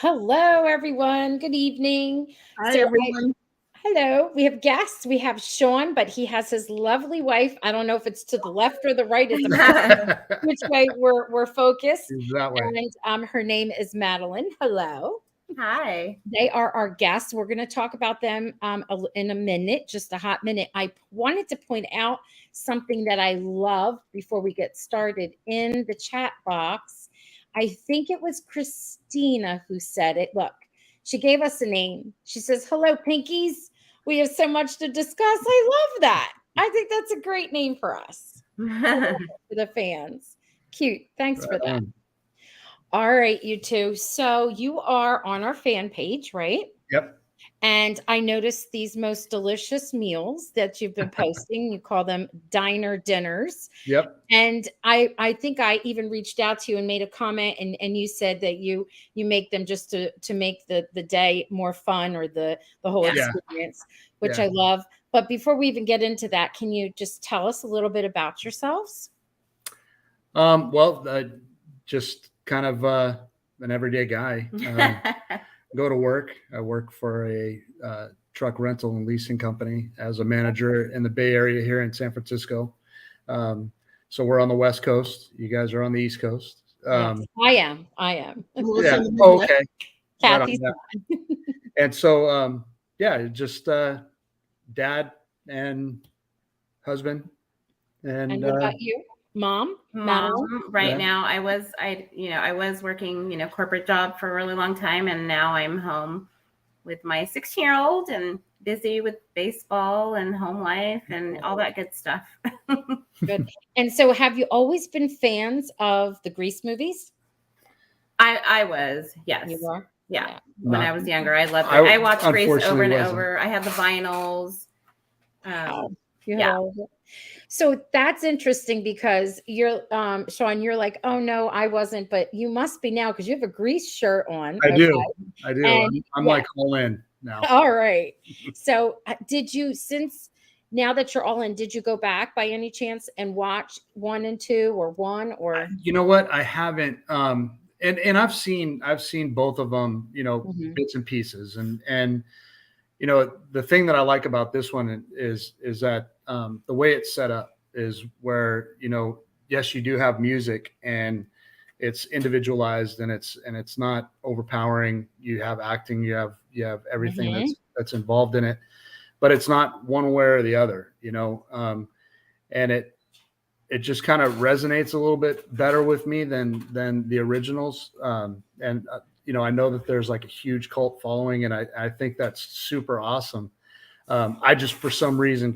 Hello, everyone. Good evening. Hi, So, everyone. hello. We have guests. We have Sean, but he has his lovely wife. I don't know if it's to the left or the right. It depends on which way we're focused. Is that way. And her name is Madeline. Hello. Hi. They are our guests. We're going to talk about them in a minute, just a hot minute. I wanted to point out something that I love before we get started in the chat box. I think it was Christina who said it. Look, she gave us a name. She says, "Hello, Pinkies. We have so much to discuss." I love that. I think that's a great name for us, for the fans. Cute. Thanks for that. All right, you two. So you are on our fan page, right? Yep. And I noticed these most delicious meals that you've been posting. You call them diner dinners. Yep. And I think I even reached out to you and made a comment, and you said that you make them just to make the day more fun, or the whole experience, which I love. But before we even get into that, can you just tell us a little bit about yourselves? Just kind of an everyday guy. Go to work. I work for a truck rental and leasing company as a manager in the Bay Area here in San Francisco. So we're on the West Coast. You guys are on the East Coast. Yes, I am. Yeah. Oh, okay. Kathy's right. And so, just dad and husband. And what about you? Mom. Right now, I was working, corporate job for a really long time, and now I'm home with my 16-year-old and busy with baseball and home life and all that good stuff. Good. And so, have you always been fans of the Grease movies? I was, yes. You were? Yeah. When I was younger, I loved it. I watched Grease over and over. I had the vinyls. So that's interesting because you're, Sean, you're like, oh no, I wasn't, but you must be now because you have a Grease shirt on. I do. And, I'm like all in now. All right. So since now that you're all in, did you go back by any chance and watch 1 and 2 or 1 or? You know what? I haven't. And I've seen both of them, bits and pieces. And the thing that I like about this one is that the way it's set up is where, yes, you do have music and it's individualized and it's not overpowering. You have acting, you have everything that's involved in it, but it's not one way or the other, and it just kind of resonates a little bit better with me than the originals. I know that there's like a huge cult following, and I think that's super awesome. I just, for some reason,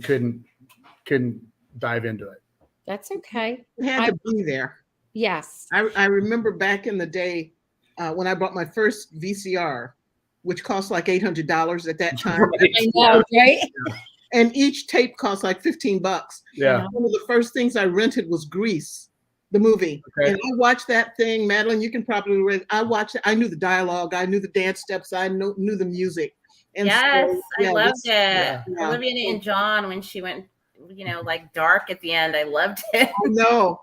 couldn't dive into it. That's okay. It had to be there. Yes. I remember back in the day when I bought my first VCR, which cost like $800 at that time. Right. I know, right? And each tape cost like $15. Yeah. One of the first things I rented was Grease, the movie. Okay. And I watched that thing. Madeline, you can probably read. I watched it. I knew the dialogue. I knew the dance steps. I knew the music. And yes, so, I loved it. Yeah. Olivia Newton-John, when she went, like dark at the end, I loved it.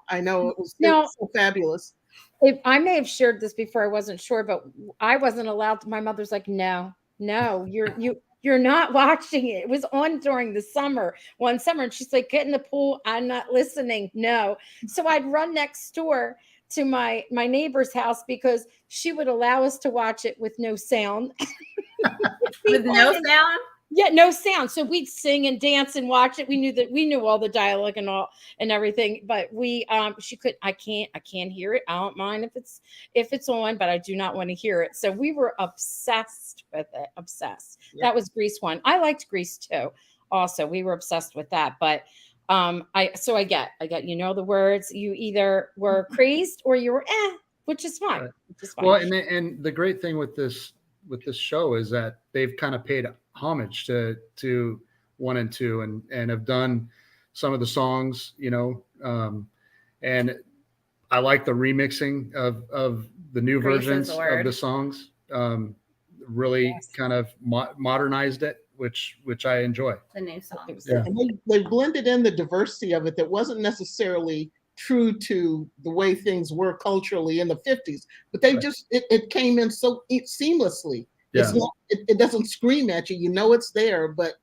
I know. It was so fabulous. If I may have shared this before, I wasn't sure, but I wasn't allowed to. My mother's like, no, you're not watching it. It was on during the summer, one summer. And she's like, get in the pool. I'm not listening. No. So I'd run next door to my neighbor's house because she would allow us to watch it with no sound. With no sound? Yeah, no sound. So we'd sing and dance and watch it. We knew all the dialogue and everything, but I can't hear it. I don't mind if it's on, but I do not want to hear it. So we were obsessed with it. Obsessed. Yeah. That was Grease 1. I liked Grease 2. Also, we were obsessed with that. But I get the words. You either were crazed or you were which is fine. Right. Which is fine. Well, and the great thing with this show is that they've kind of paid homage to 1 and 2 and have done some of the songs, and I like the remixing of the new versions of the songs. Really kind of modernized it, which I enjoy. The new songs. Yeah. And they blended in the diversity of it that wasn't necessarily true to the way things were culturally in the 50s, but they just it came in so seamlessly. Yeah. It's not, it doesn't scream at you. You know it's there, but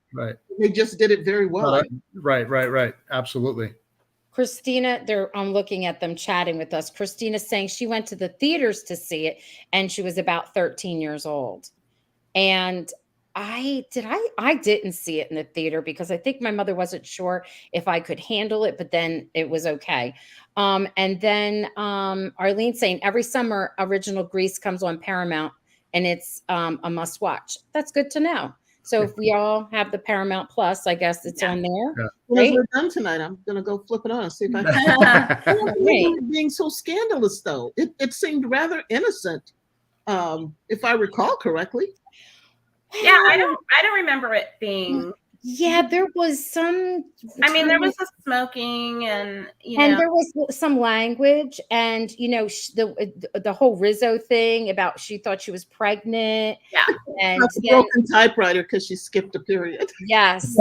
they just did it very well. Right. Absolutely. Christina, I'm looking at them chatting with us. Christina's saying she went to the theaters to see it and she was about 13 years old. And I didn't see it in the theater because I think my mother wasn't sure if I could handle it, but then it was okay. And then Arlene's saying every summer original Grease comes on Paramount and it's a must watch. That's good to know. So if we all have the Paramount Plus, I guess it's on there. Yeah. Right? As we're done tonight, I'm gonna go flip it on and see if I can. Being so scandalous, though, it seemed rather innocent, if I recall correctly. Yeah, I don't remember it being. Yeah, there was some. I mean, there was the smoking, and there was some language, and the whole Rizzo thing about she thought she was pregnant. Yeah, and a broken typewriter because she skipped a period. Yes,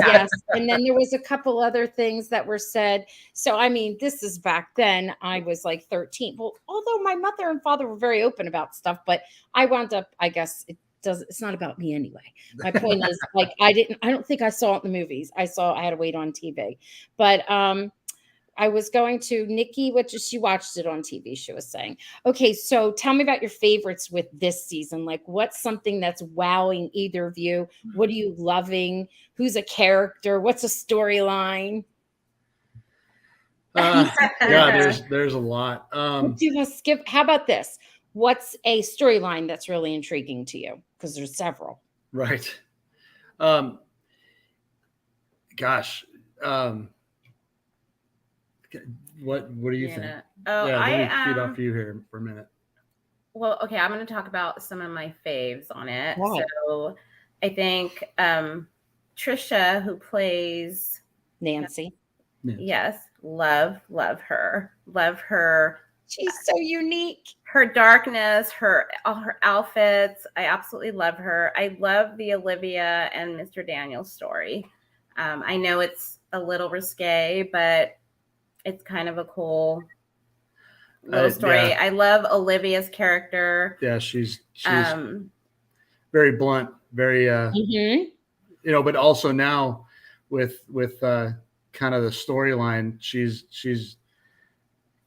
and then there was a couple other things that were said. So I mean, this is back then. I was like 13. Well, although my mother and father were very open about stuff, but I wound up, I guess. It's not about me anyway. My point is, like, I don't think I saw it in the movies. I had to wait on TV, but I was going to Nikki, she watched it on TV. She was saying, okay, so tell me about your favorites with this season. Like, what's something that's wowing either of you? What are you loving? Who's a character? What's a storyline? There's a lot. Skip. How about this? What's a storyline that's really intriguing to you? Because there's several. Right. Gosh. What do you think? Oh, yeah, let me feed off you here for a minute. Well, okay, I'm going to talk about some of my faves on it. Wow. So I think Trisha, who plays Nancy. Yes, love her. Love her. She's so unique. Her darkness, all her outfits. I absolutely love her. I love the Olivia and Mr. Daniels story. I know it's a little risque, but it's kind of a cool little story. Yeah. I love Olivia's character. Yeah, she's very blunt, very but also now with kind of the storyline, she's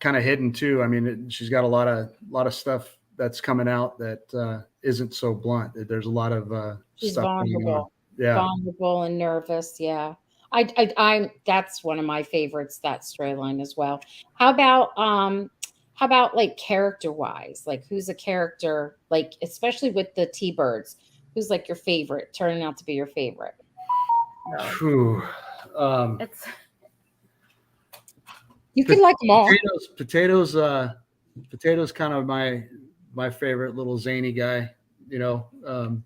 kind of hidden too. I mean, she's got a lot of stuff that's coming out that isn't so blunt. There's a lot of she's stuff vulnerable, vulnerable and nervous. Yeah, I'm that's one of my favorites. That storyline as well. How about like character wise? Like, who's a character? Like, especially with the T-Birds, who's like your favorite? Turning out to be your favorite. It's. You can like them all. Potatoes kind of my favorite little zany guy, and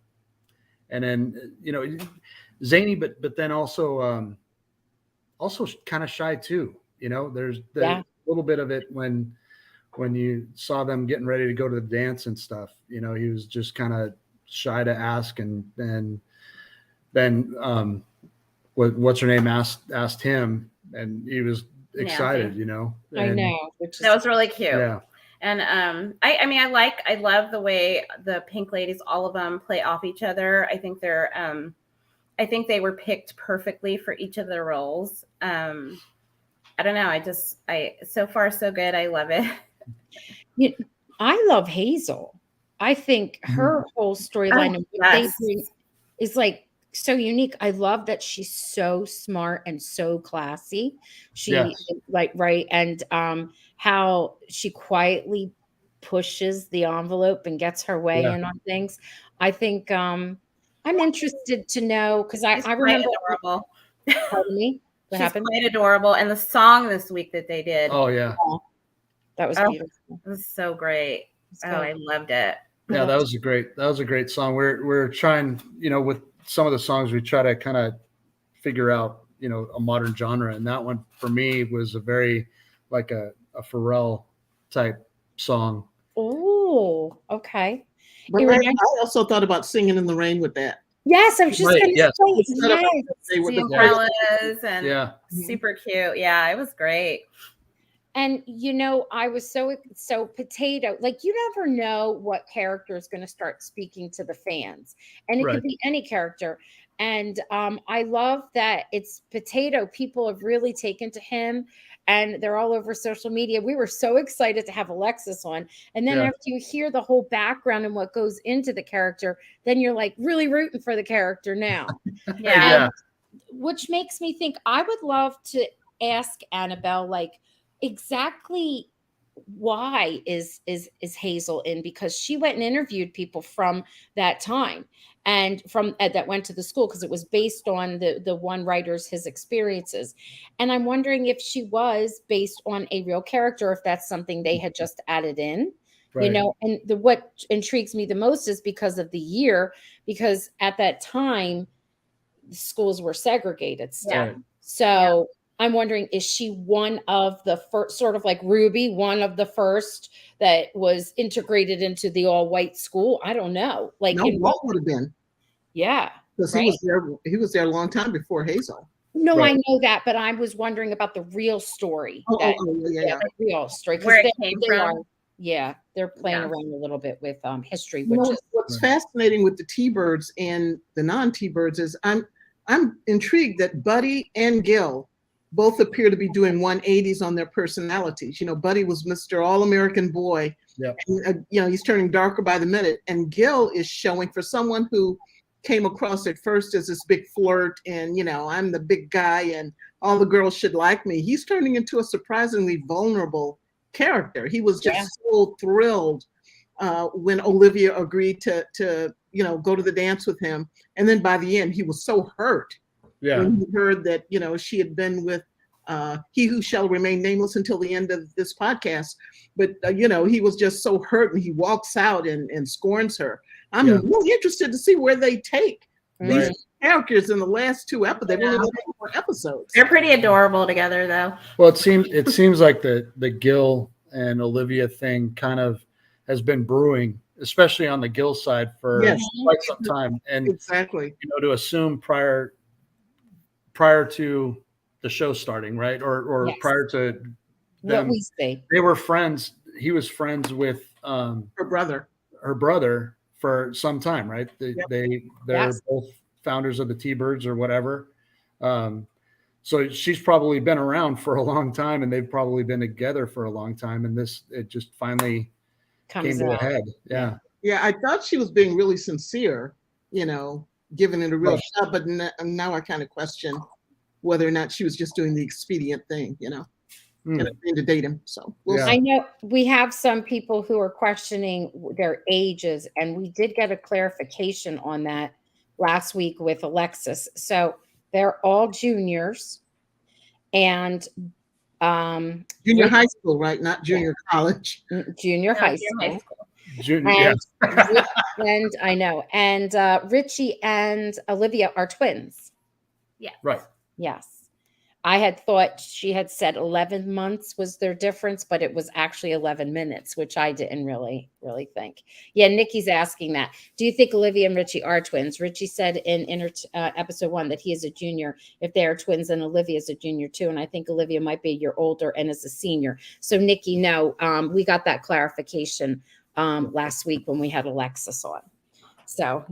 then zany, but then also kind of shy too. There's a little bit of it when you saw them getting ready to go to the dance and stuff. He was just kind of shy to ask, and then what's her name asked him, and he was excited, I know, that was really cute. Yeah. And I love the way the Pink Ladies, all of them play off each other. I think they were picked perfectly for each of their roles. I don't know. So far so good. I love it. I love Hazel. I think her whole storyline and what they bring is like so unique. I love that she's so smart and so classy. And how she quietly pushes the envelope and gets her way in on things. I think I'm interested to know, because I remember. Adorable. Pardon me. What happened? Quite adorable, and the song this week that they did. Oh yeah, that was beautiful. It was so great. I loved it. Yeah, that was a great song. We're trying, with some of the songs, we try to kind of figure out, a modern genre. And that one for me was a very like a Pharrell type song. Oh, okay. But I also thought about Singing in the Rain with that. Yes, I was just going to say. And super cute. Yeah, it was great. And I was so potato. Like, you never know what character is going to start speaking to the fans, and it could be any character. And I love that it's Potato. People have really taken to him, and they're all over social media. We were so excited to have Alexis on, and then after you hear the whole background and what goes into the character, then you're like really rooting for the character now. Yeah. Which makes me think I would love to ask Annabelle, like, exactly why is Hazel in, because she went and interviewed people from that time and from that went to the school, because it was based on the one writer's his experiences. And I'm wondering if she was based on a real character, if that's something they had just added in. And what intrigues me the most is because of the year, because at that time schools were segregated still. So I'm wondering, is she one of the first, sort of like Ruby, one of the first that was integrated into the all-white school? I don't know. Like, no, Walt would have been. Yeah. Because he was there a long time before Hazel. No, I know that, but I was wondering about the real story. The real story. Where it came from. They're playing around a little bit with history. What's fascinating with the T-Birds and the non-T-Birds is I'm intrigued that Buddy and Gil both appear to be doing 180s on their personalities. Buddy was Mr. All-American boy. And, he's turning darker by the minute. And Gil is showing, for someone who came across at first as this big flirt and, I'm the big guy and all the girls should like me, he's turning into a surprisingly vulnerable character. He was just so thrilled when Olivia agreed to go to the dance with him. And then by the end, he was so hurt when he heard that, she had been with he who shall remain nameless until the end of this podcast. But, he was just so hurt, and he walks out and scorns her. I'm really interested to see where they take these characters in the last 2 episodes. They've only got 4 episodes. They're pretty adorable together, though. Well, it seems like the Gil and Olivia thing kind of has been brewing, especially on the Gil side, for quite some time. And exactly, to assume prior to the show starting, right, or prior to them, what we say, they were friends. He was friends with her brother for some time, right? They're both founders of the T-Birds or whatever. So she's probably been around for a long time, and they've probably been together for a long time. And it just finally came to a head. Yeah. Yeah. I thought she was being really sincere, giving it a real shot, but now I kind of question whether or not she was just doing the expedient thing, to date him. So I know we have some people who are questioning their ages, and we did get a clarification on that last week with Alexis. So they're all juniors, and junior high school, right? Not junior college. Junior high school. Junior, and I know. And Richie and Olivia are twins. Yeah. Right. Yes. I had thought she had said 11 months was their difference, but it was actually 11 minutes, which I didn't really think. Yeah, Nikki's asking that. Do you think Olivia and Richie are twins? Richie said in episode 1 that he is a junior. If they are twins, then Olivia is a junior too. And I think Olivia might be a year older and is a senior. So Nikki, no, we got that clarification last week when we had Alexis on. So,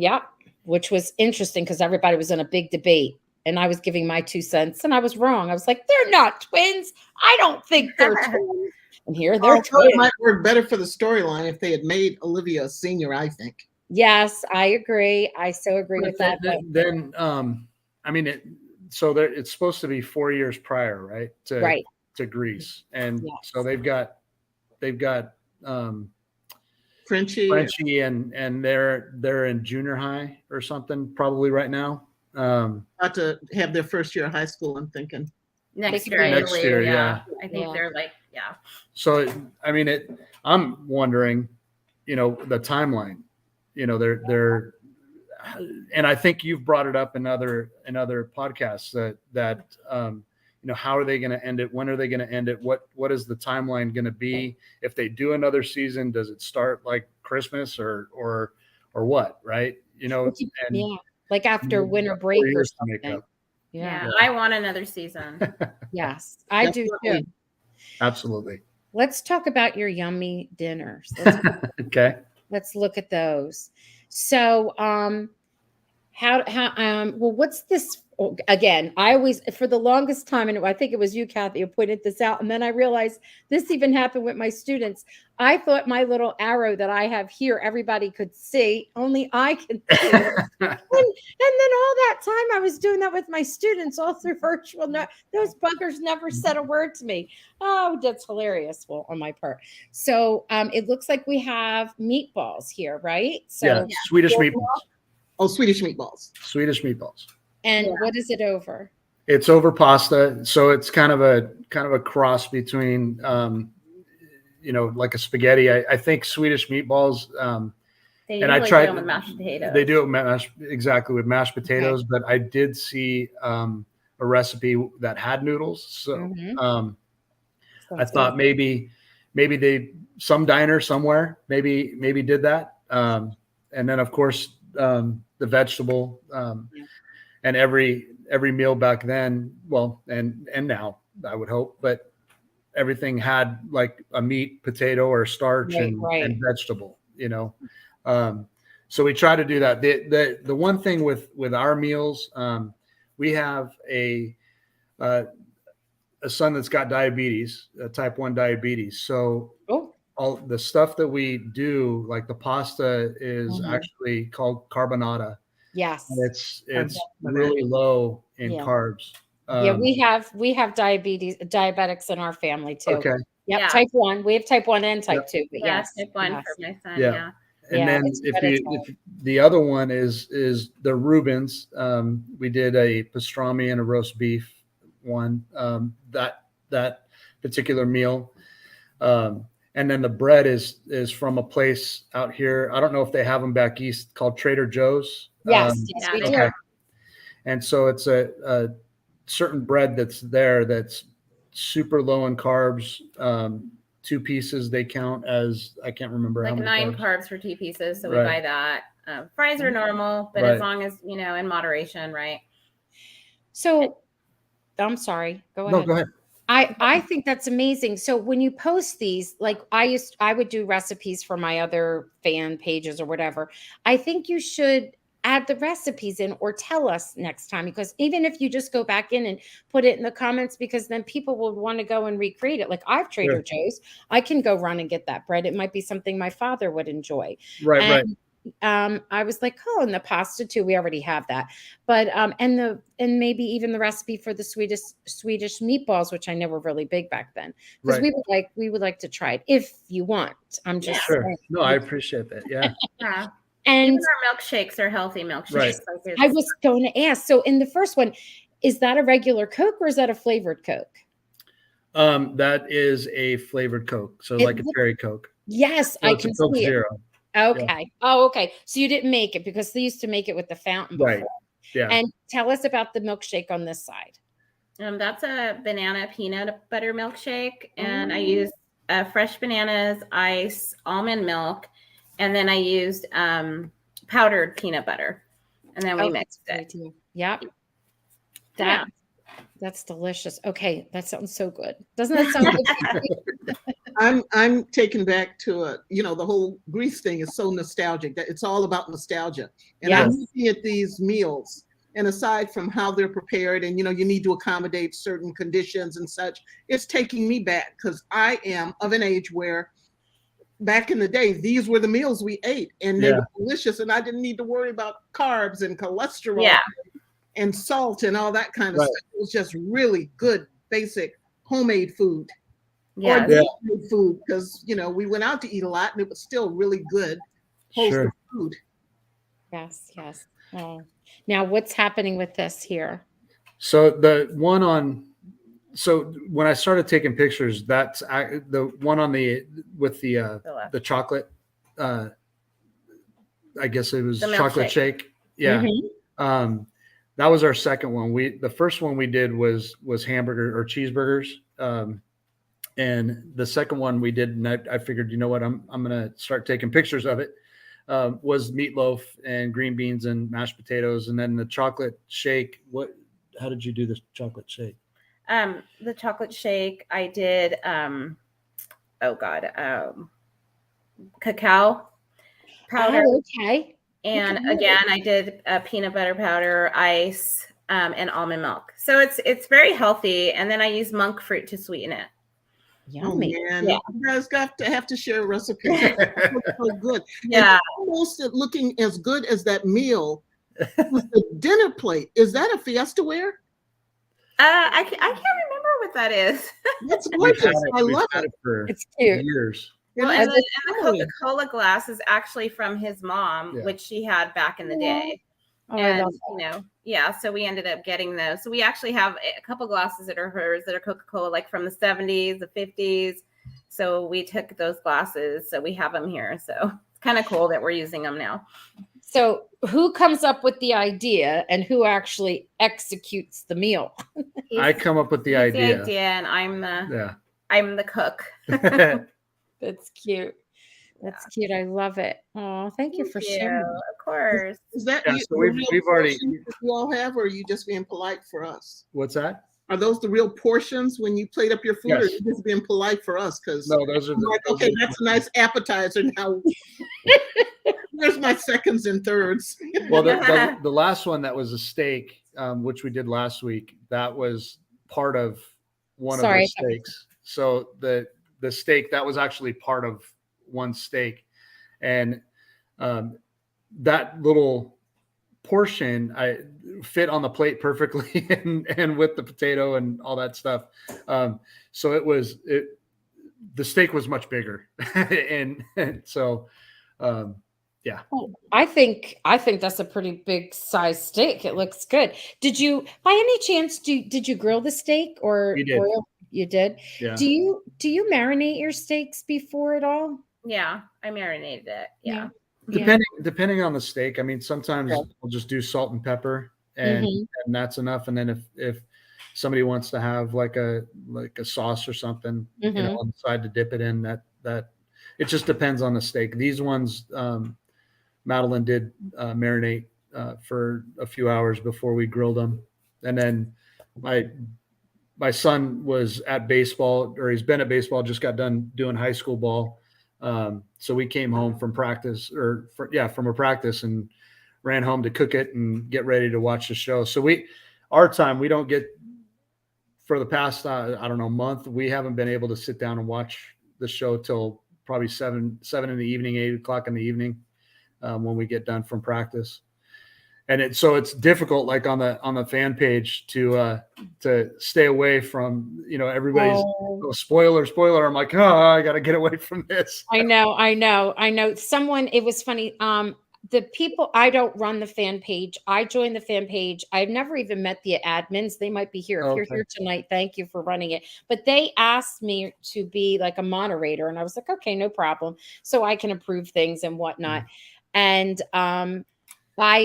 which was interesting because everybody was in a big debate. And I was giving my 2 cents, and I was wrong. I was like, they're not twins. I don't think they're twins. And here they're twins. It might work better for the storyline if they had made Olivia a senior, I think. Yes, I agree. I so agree with that. Then, I mean, it's supposed to be 4 years prior, right? To Grease. And so they've got Frenchie and they're in junior high or something probably right now. About to have their first year of high school, I'm thinking. Next year, yeah. I think they're like, So, I mean, I'm wondering, the timeline, they're, and I think you've brought it up in other podcasts that how are they going to end it? When are they going to end it? What is the timeline going to be? If they do another season, does it start like Christmas or what? Right. Like after winter break or something. Yeah, I want another season. Yes, I do too. Absolutely. Let's talk about your yummy dinners. Okay. Let's look at those. So, well, what's this? Again, I always, for the longest time, and I think it was you, Kathy, who pointed this out. And then I realized this even happened with my students. I thought my little arrow that I have here, everybody could see, only I can see. And then all that time I was doing that with my students all through virtual. No, those buggers never said a word to me. Oh, that's hilarious. Well, on my part. So it looks like we have meatballs here, right? So yeah, Swedish meatballs. Oh, Swedish meatballs. Swedish meatballs. And what is it over? It's over pasta, so it's kind of a cross between, like a spaghetti. I think Swedish meatballs. They and I usually tried do them with mashed potatoes. They do it exactly with mashed potatoes, but I did see a recipe that had noodles. So I thought maybe some diner somewhere maybe did that. And then of course the vegetable. And every meal back then, well, and now I would hope, but everything had like a meat, potato, or starch and vegetable, so we try to do that. The one thing with our meals, we have a son that's got diabetes, type 1 diabetes. So all the stuff that we do, like the pasta, is actually called carbonara. Yes. And it's really low in carbs. We have diabetics in our family too. Okay. Yep. Yeah. Type 1. We have type 1 and type 2. But yes, type 1 for my son. Yeah. And then if the other one is the Reubens, we did a pastrami and a roast beef one, that particular meal. And then the bread is from a place out here. I don't know if they have them back east, called Trader Joe's. Yes, we do. Okay. And so it's a certain bread that's there that's super low in carbs. 2 pieces they count as, I can't remember like how many 9 carbs for 2 pieces. So we buy that. Fries are normal, but as long as in moderation, right? So I'm sorry. Go ahead. No, go ahead. I think that's amazing. So when you post these, like I would do recipes for my other fan pages or whatever. I think you should add the recipes in or tell us next time, because even if you just go back in and put it in the comments, because then people will want to go and recreate it. Like I've Trader Joe's, I can go run and get that bread. It might be something my father would enjoy. Right. I was like, oh, and the pasta too. We already have that, but and maybe even the recipe for the Swedish meatballs, which I know were really big back then, because we would like to try it if you want. I'm just saying. No, I appreciate that. Yeah. Yeah. And even our milkshakes are healthy milkshakes. Right. I was going to ask. So in the first one, is that a regular Coke or is that a flavored Coke? That is a flavored Coke, so like a cherry Coke. Yes, so I can Coke see Zero. It. Okay. Yeah. Oh, okay. So you didn't make it, because they used to make it with the fountain before. Right. Yeah. And tell us about the milkshake on this side. That's a banana peanut butter milkshake, and I use fresh bananas, ice, almond milk, and then I used powdered peanut butter, and then we mixed it. Yep. That's delicious. Okay, that sounds so good. Doesn't that sound good? I'm taken back to the whole Greece thing is so nostalgic, that it's all about nostalgia. And I'm looking at these meals, and aside from how they're prepared, and you need to accommodate certain conditions and such, it's taking me back, because I am of an age where back in the day, these were the meals we ate, and they were delicious, and I didn't need to worry about carbs and cholesterol and salt and all that kind of stuff. It was just really good, basic homemade food. Or food, because we went out to eat a lot, and it was still really good, wholesome food. Yes. Oh. Now, what's happening with this here? So the one on. So when I started taking pictures, that's the one on with the chocolate. I guess it was chocolate shake. Yeah. Mm-hmm. That was our second one. The first one we did was hamburger or cheeseburgers. And the second one we did, and I figured, I'm going to start taking pictures of it, was meatloaf and green beans and mashed potatoes. And then the chocolate shake. How did you do this chocolate shake? The chocolate shake. I did. Oh God. Cacao powder. Oh, okay. And Okay. again, I did peanut butter powder, ice, and almond milk. So it's very healthy. And then I use monk fruit to sweeten it. Yummy. Oh man, Yeah. you guys have to share a recipe. It looks so good. Yeah. And almost looking as good as that meal was the dinner plate. Is that a Fiesta ware? I can't remember what that is. That's gorgeous. I We've love had it. for It's cute. years. It Well, is and the stunning. Coca-Cola glass is actually from his mom, Yeah. which she had back in the day. Oh, I And, love that. yeah, so we ended up getting those. So we actually have a couple glasses that are hers that are Coca-Cola, like from the 70s, the 50s. So we took those glasses. So we have them here. So it's kind of cool that we're using them now. So who comes up with the idea and who actually executes the meal? I come up with the He's idea. and I'm the cook. That's cute. That's cute. I love it. Oh, thank you for sharing. Of course. Is that Yeah, you, so the we've real already. portions that you all have, or are you just being polite for us? What's that? Are those the real portions when you plate up your food, or are Yes. you just being polite for us? Because No, those are I'm like, okay, that's a nice appetizer. Now, where's my seconds and thirds? Well, the last one that was a steak, which we did last week, that was part of one of the steaks. So the steak that was actually part of one steak, and that little portion I fit on the plate perfectly, and with the potato and all that stuff. So the steak was much bigger, and so. Yeah. Well, I think that's a pretty big size steak. It looks good. Did you, by any chance, did you grill the steak or We did. broil? You did? Yeah. Do you marinate your steaks before at all? Yeah, I marinated it. Yeah. Depending on the steak. I mean, sometimes we'll just do salt and pepper, and that's enough. And then if somebody wants to have like a sauce or something, on the side to dip it in, that it just depends on the steak. These ones, Madeline did marinate for a few hours before we grilled them, and then my son was at baseball, or he's been at baseball, just got done doing high school ball. So we came home from practice from a practice and ran home to cook it and get ready to watch the show. So we don't get, for the past, I don't know, month, we haven't been able to sit down and watch the show till probably 7 in the evening, 8 o'clock in the evening, when we get done from practice. And it's difficult, like on the fan page, to stay away from, everybody's spoiler. I'm like, I got to get away from this. I know. Someone, it was funny. The people, I don't run the fan page. I joined the fan page. I've never even met the admins. They might be here. If you're here tonight, thank you for running it. But they asked me to be like a moderator, and I was like, okay, no problem. So I can approve things and whatnot. And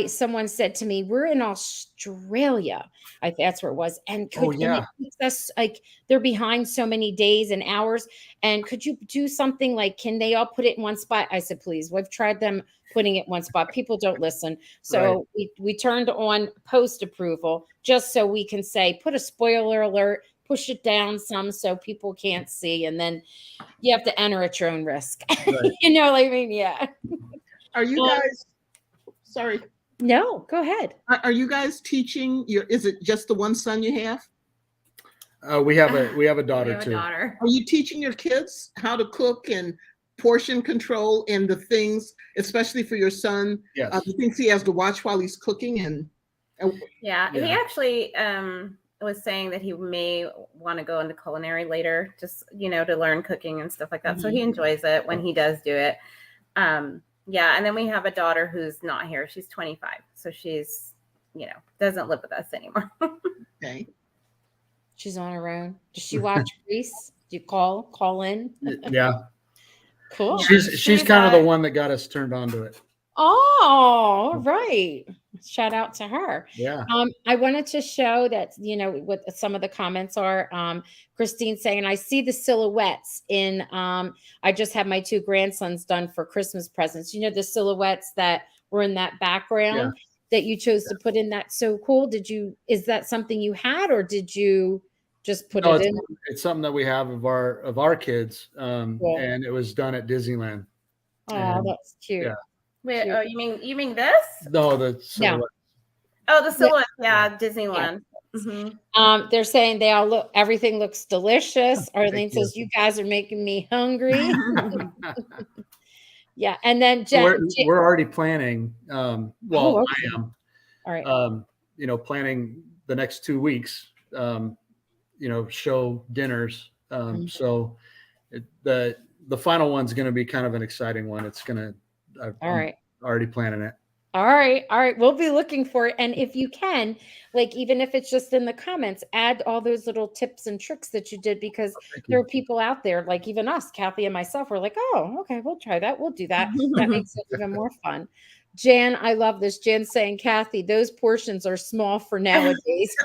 someone said to me, we're in Australia. That's where it was. And and it takes us, like, they're behind so many days and hours. And could you do something like, can they all put it in one spot? I said, please. We've tried them putting it in one spot. People don't listen. So we turned on post approval just so we can say, put a spoiler alert, push it down some so people can't see. And then you have to enter at your own risk. Right. You know what I mean? Yeah. Are you guys, sorry. No, go ahead. Are you guys teaching is it just the one son you have? We have a daughter too. Are you teaching your kids how to cook and portion control and the things, especially for your son? Yes. The things he has to watch while he's cooking he actually was saying that he may want to go into culinary later, just to learn cooking and stuff like that. So he enjoys it when he does do it. And then we have a daughter who's not here. She's 25. So she's, doesn't live with us anymore. Okay. She's on her own. Does she watch Grease? Do you call in? Yeah. Cool. She's kind of the one that got us turned on to it. Oh, right. Shout out to her. Yeah. I wanted to show that, what some of the comments are. Christine saying, I see the silhouettes in, I just had my 2 grandsons done for Christmas presents. The silhouettes that were in that background that you chose to put in. That's so cool. Is that something you had, or did you Just put No, it in. it's something that we have of our kids, Cool. and it was done at Disneyland. Oh, And, that's cute. yeah. Wait, Cute. oh, you mean this? No, the silhouette. Oh, the silhouette. Yeah, Disneyland. They're saying they all look. Everything looks delicious. Arlene you. says, "You guys are making me hungry." Yeah, and then We're already planning. Well, okay. I am. All right. Planning the next 2 weeks. Show dinners. So the final one's going to be kind of an exciting one. It's going to. I'm already planning it. All right. We'll be looking for it. And if you can, like, even if it's just in the comments, add all those little tips and tricks that you did, because there are people out there, like even us, Kathy and myself, we're like, oh, okay, we'll try that. We'll do that. That makes it even more fun. Jan, I love this. Jan saying, Kathy, those portions are small for nowadays.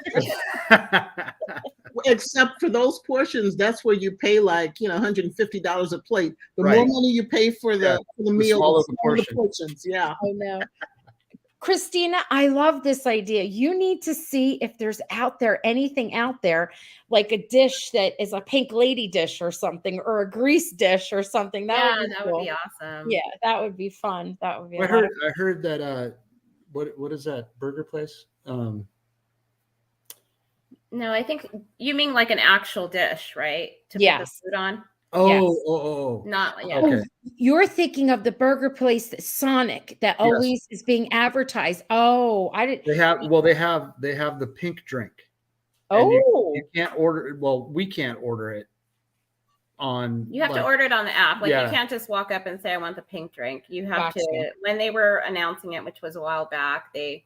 Except for those portions, that's where you pay like, $150 a plate. The more money you pay for the meal, the smaller the portions. Yeah. I know. Christina, I love this idea. You need to see if there's anything out there, like a dish that is a pink lady dish or something, or a grease dish or something. That would be awesome. Yeah, that would be fun. That would be. I heard that. What is that burger place? No, I think you mean like an actual dish, right? To put the food on. Oh. Not okay. You're thinking of the burger place, Sonic, that always is being advertised. Oh, I didn't. They have the pink drink. Oh, you can't order. Well, we can't order it on. You have to order it on the app. Like you can't just walk up and say, "I want the pink drink." You have to. When they were announcing it, which was a while back, they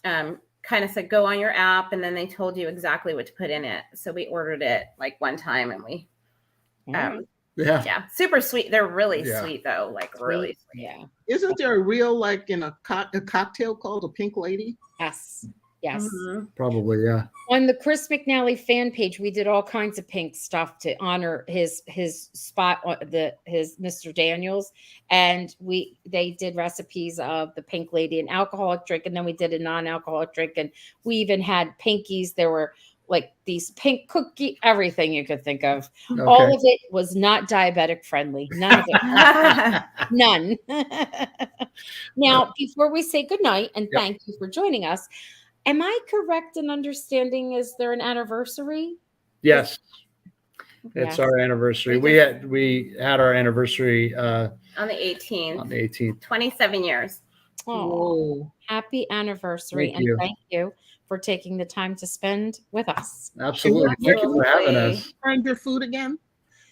kind of said, "Go on your app," and then they told you exactly what to put in it. So we ordered it like one time, and we. Super sweet. They're really sweet though, like really sweet. Yeah. Isn't there a real like in a cocktail called a Pink Lady? Yes. Probably, yeah. On the Chris McNally fan page, we did all kinds of pink stuff to honor his spot, his Mr. Daniels, and they did recipes of the Pink Lady, an alcoholic drink, and then we did a non-alcoholic drink, and we even had pinkies. There were like these pink cookie, everything you could think of. Okay. All of it was not diabetic friendly. None of it. None. Now, before we say goodnight and thank you for joining us, am I correct in understanding, is there an anniversary? Yes. It's our anniversary. We had our anniversary on the 18th. On the 18th. 27 years. Oh, happy anniversary. Thank you for taking the time to spend with us. Absolutely. Thank you for having us. Find your food again?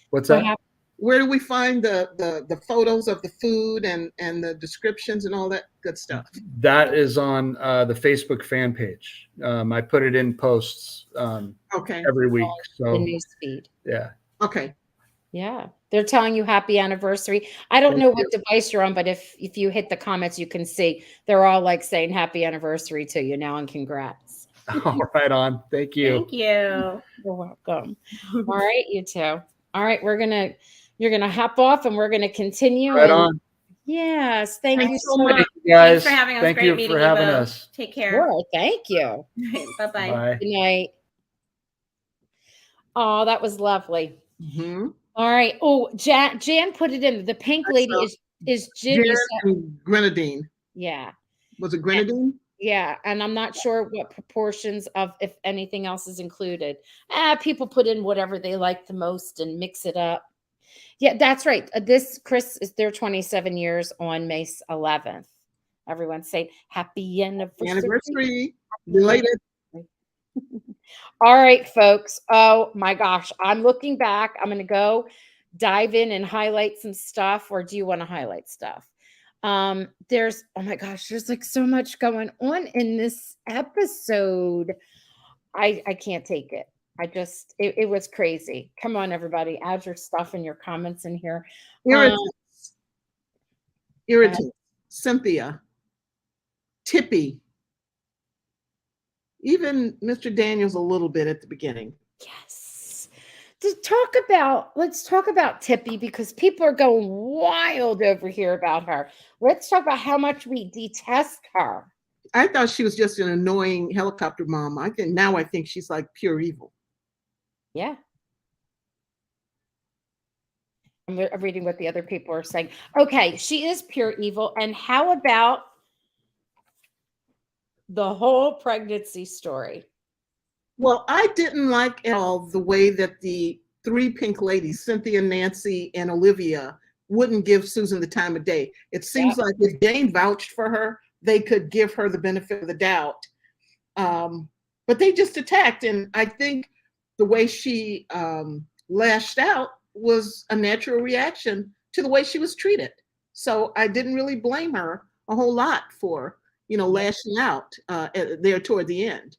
What's that? Where do we find the photos of the food and the descriptions and all that good stuff? That is on the Facebook fan page. I put it in posts every week. So the news feed. Yeah. Okay. Yeah. They're telling you happy anniversary. I don't know what device you're on, but if you hit the comments, you can see they're all like saying happy anniversary to you now and congrats. All right on. Thank you. Thank you. You're welcome. All right, you two. All right, you're gonna hop off and we're gonna continue. Right on. Yes, thank you so much, guys. Thanks for having us. Thank Great you for having us. Take care. Sure, thank you. Bye-bye. Bye. Good night. Oh, that was lovely. Mm-hmm. All right. Oh, Jan put it in. The pink lady is Jimmy. Grenadine. Yeah. Was it grenadine? Yeah, and I'm not sure what proportions of, if anything else is included. People put in whatever they like the most and mix it up. Yeah, that's right. This Chris is their 27 years on May 11th. Everyone's saying happy anniversary. Related. All right, folks. Oh my gosh. I'm looking back. I'm going to go dive in and highlight some stuff. Or do you want to highlight stuff? There's, oh my gosh, there's like so much going on in this episode. I can't take it. It was crazy. Come on, everybody. Add your stuff and your comments in here. Irritants. Cynthia. Tippy. Even Mr. Daniels a little bit at the beginning. Yes. Let's talk about Tippy, because people are going wild over here about her. Let's talk about how much we detest her. I thought she was just an annoying helicopter mom. I think she's like pure evil. Yeah. I'm reading what the other people are saying. Okay, she is pure evil. And how about the whole pregnancy story? Well, I didn't like at all the way that the three pink ladies, Cynthia, Nancy, and Olivia, wouldn't give Susan the time of day. It seems like if Jane vouched for her, they could give her the benefit of the doubt. But they just attacked. And I think the way she lashed out was a natural reaction to the way she was treated. So I didn't really blame her a whole lot for, lashing out there toward the end.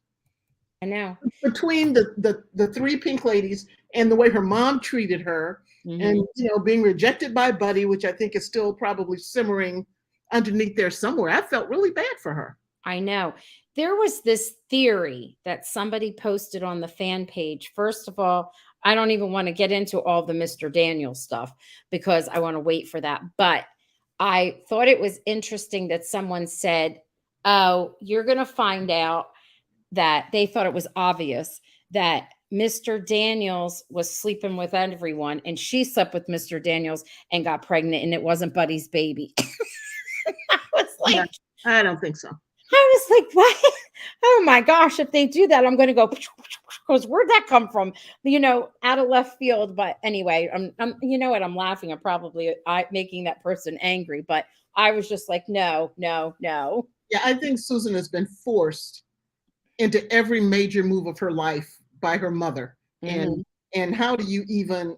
I know. Between the three pink ladies and the way her mom treated her, and being rejected by Buddy, which I think is still probably simmering underneath there somewhere, I felt really bad for her. I know. There was this theory that somebody posted on the fan page. First of all, I don't even want to get into all the Mr. Daniel stuff because I want to wait for that. But I thought it was interesting that someone said, oh, you're going to find out that they thought it was obvious that Mr. Daniels was sleeping with everyone and she slept with Mr. Daniels and got pregnant and it wasn't Buddy's baby. I was like, yeah, I don't think so. I was like, what? Oh my gosh, if they do that, I'm going to go, because where'd that come from? Out of left field. But anyway, I'm you know what? I'm laughing. I'm probably making that person angry, but I was just like, no. Yeah, I think Susan has been forced into every major move of her life by her mother. And how do you even,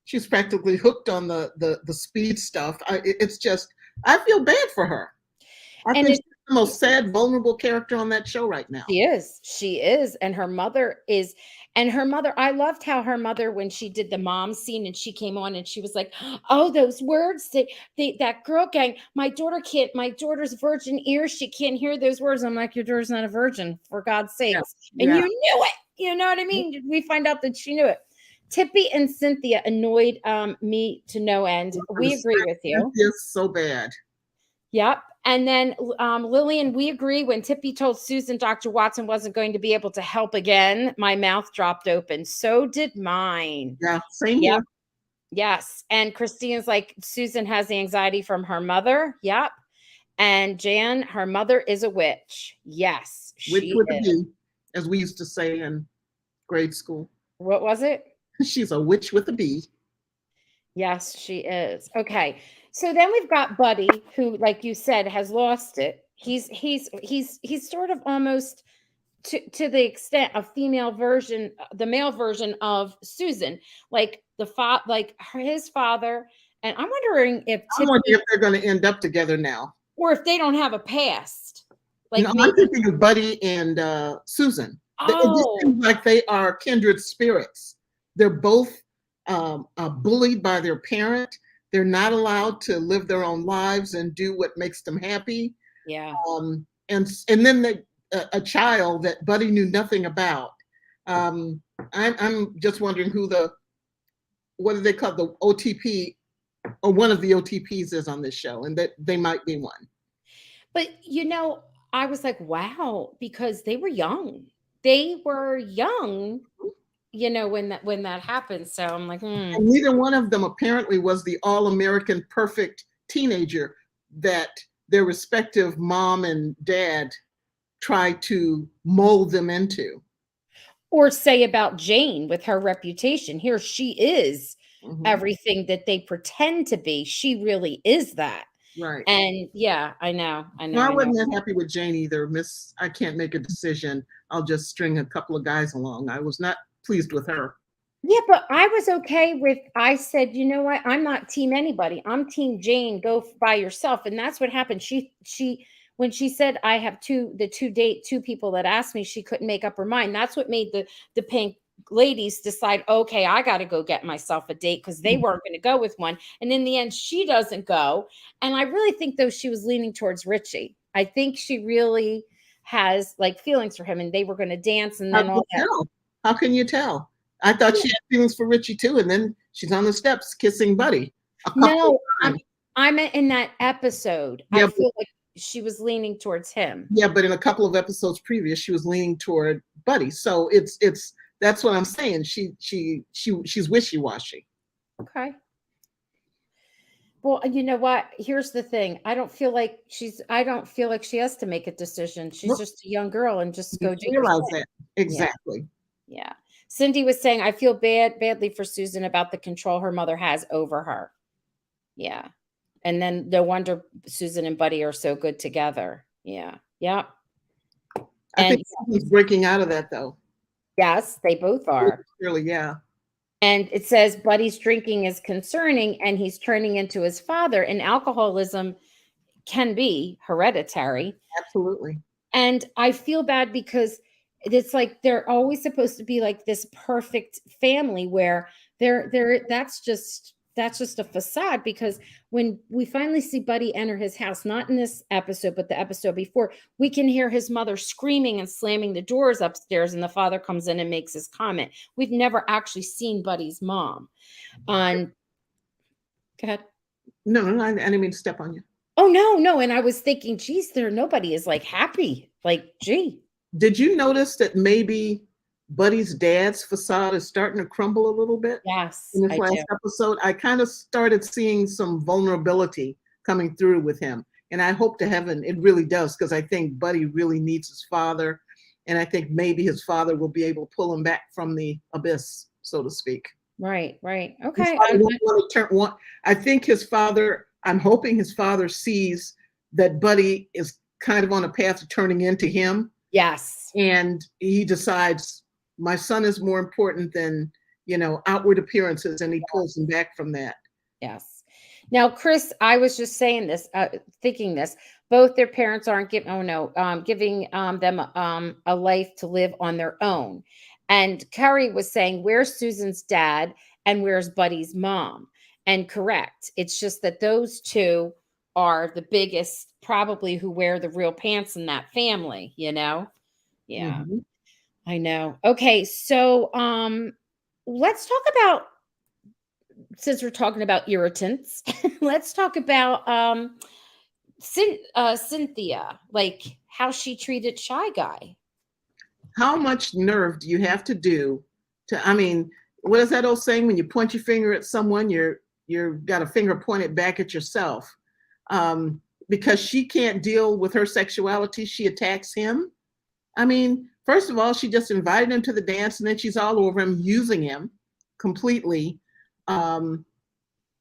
she's practically hooked on the speed stuff. It's just, I feel bad for her. I think she's the most sad, vulnerable character on that show right now. She is. And her mother, I loved how her mother, when she did the mom scene and she came on and she was like, oh, those words, that girl gang, my daughter's virgin ears, she can't hear those words. I'm like, your daughter's not a virgin, for God's sakes. Yeah. And you knew it. You know what I mean? We find out that she knew it. Tippy and Cynthia annoyed me to no end. We agree with you. It's so bad. Yep. And then Lillian, we agree. When Tippy told Susan Dr. Watson wasn't going to be able to help again, my mouth dropped open. So did mine. Yeah, same here. Yes. And Christine's like, Susan has the anxiety from her mother. Yep. And Jan, her mother is a witch. Yes, she with is. A B, as we used to say in grade school. What was it? She's a witch with a B. Yes, she is. Okay. So then we've got Buddy, who, like you said, has lost it. He's sort of almost to the extent of the male version of Susan, like his father. And I'm wondering if they're going to end up together now, or if they don't have a past. Like I'm thinking of Buddy and Susan. It just seems like they are kindred spirits. They're both bullied by their parent. They're not allowed to live their own lives and do what makes them happy. Yeah. And then a child that Buddy knew nothing about. I'm just wondering what do they call the OTP, or one of the OTPs is on this show, and that they might be one. But I was like, wow, because they were young. They were young. When that happened. So I'm like, And neither one of them apparently was the all-American perfect teenager that their respective mom and dad tried to mold them into. Or say about Jane with her reputation. Here she is everything that they pretend to be. She really is that. Right. And yeah, I know. I wasn't that happy with Jane either. I can't make a decision. I'll just string a couple of guys along. I was not pleased with her. Yeah, but I was okay with, I said, you know what? I'm not team anybody. I'm team Jane. Go by yourself. And that's what happened. She when she said, I have two people that asked me, she couldn't make up her mind. That's what made the pink ladies decide, okay, I got to go get myself a date, because they weren't going to go with one. And in the end, she doesn't go. And I really think, though, she was leaning towards Richie. I think she really has feelings for him, and they were going to dance and then all that. How can you tell? I thought she had feelings for Richie too, and then she's on the steps kissing Buddy. No, I meant in that episode. Yeah, I feel like she was leaning towards him. Yeah, but in a couple of episodes previous, she was leaning toward Buddy. So it's that's what I'm saying. She's wishy-washy. Okay. Well, you know what? Here's the thing. I don't feel like she has to make a decision. She's just a young girl and just go do your Realize thing. that. Exactly. Yeah. Cindy was saying, I feel badly for Susan about the control her mother has over her. Yeah. And then no wonder Susan and Buddy are so good together. Yeah. Yeah. I And think he's breaking out of that though. yes, they both are. Really, yeah. And it says Buddy's drinking is concerning and he's turning into his father. And alcoholism can be hereditary. Absolutely. And I feel bad because it's like they're always supposed to be like this perfect family where that's just a facade, because when we finally see Buddy enter his house, not in this episode, but the episode before, we can hear his mother screaming and slamming the doors upstairs, and the father comes in and makes his comment. We've never actually seen Buddy's mom. Go ahead. No, I didn't mean to step on you. Oh, no. And I was thinking, geez, nobody is like happy. Like, gee. Did you notice that maybe Buddy's dad's facade is starting to crumble a little bit? Yes. In this last episode, I kind of started seeing some vulnerability coming through with him. And I hope to heaven it really does, because I think Buddy really needs his father. And I think maybe his father will be able to pull him back from the abyss, so to speak. Right. Okay. I think his father, I'm hoping his father sees that Buddy is kind of on a path to turning into him. Yes. And he decides my son is more important than, outward appearances, and he pulls him back from that. Yes. Now, Chris, I was just saying this, thinking this, both their parents aren't giving them a life to live on their own. And Carrie was saying, where's Susan's dad and where's Buddy's mom? And correct. It's just that those two are the biggest, probably, who wear the real pants in that family, Yeah. Mm-hmm. I know. Okay. So, let's talk about, since we're talking about irritants, let's talk about, Cynthia, like how she treated Shy Guy. How much nerve do you have to do what is that old saying? When you point your finger at someone, you've got a finger pointed back at yourself. Because she can't deal with her sexuality, she attacks him. First of all, she just invited him to the dance, and then she's all over him, using him completely. And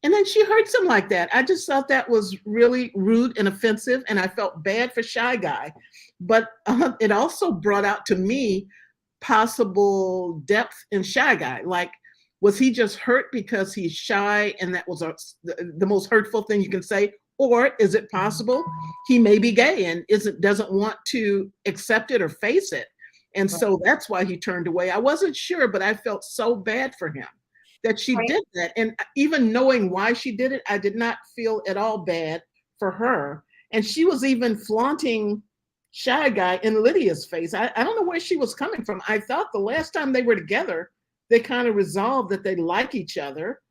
then she hurts him like that. I just thought that was really rude and offensive, and I felt bad for Shy Guy. But it also brought out to me possible depth in Shy Guy. Like, was he just hurt because he's shy and that was the most hurtful thing you can say? Or is it possible he may be gay and doesn't want to accept it or face it? And so that's why he turned away. I wasn't sure, but I felt so bad for him that she did that. And even knowing why she did it, I did not feel at all bad for her. And she was even flaunting Shy Guy in Lydia's face. I don't know where she was coming from. I thought the last time they were together, they kind of resolved that they like each other.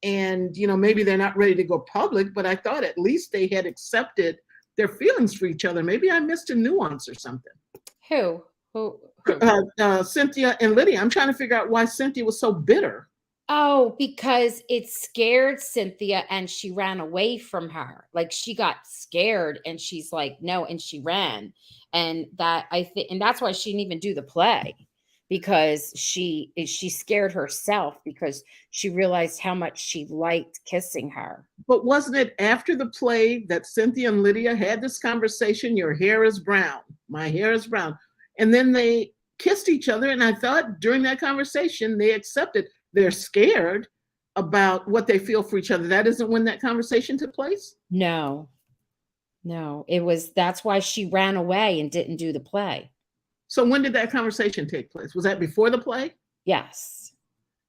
And, maybe they're not ready to go public, but I thought at least they had accepted their feelings for each other. Maybe I missed a nuance or something. Who? Cynthia and Lydia. I'm trying to figure out why Cynthia was so bitter. Oh, because it scared Cynthia and she ran away from her. Like, she got scared and she's like, no, and she ran. And that's why she didn't even do the play, because she scared herself because she realized how much she liked kissing her. But wasn't it after the play that Cynthia and Lydia had this conversation? Your hair is brown. My hair is brown. And then they kissed each other. And I thought during that conversation, they accepted. They're scared about what they feel for each other. That isn't when that conversation took place? No, that's why she ran away and didn't do the play. So when did that conversation take place? Was that before the play? Yes.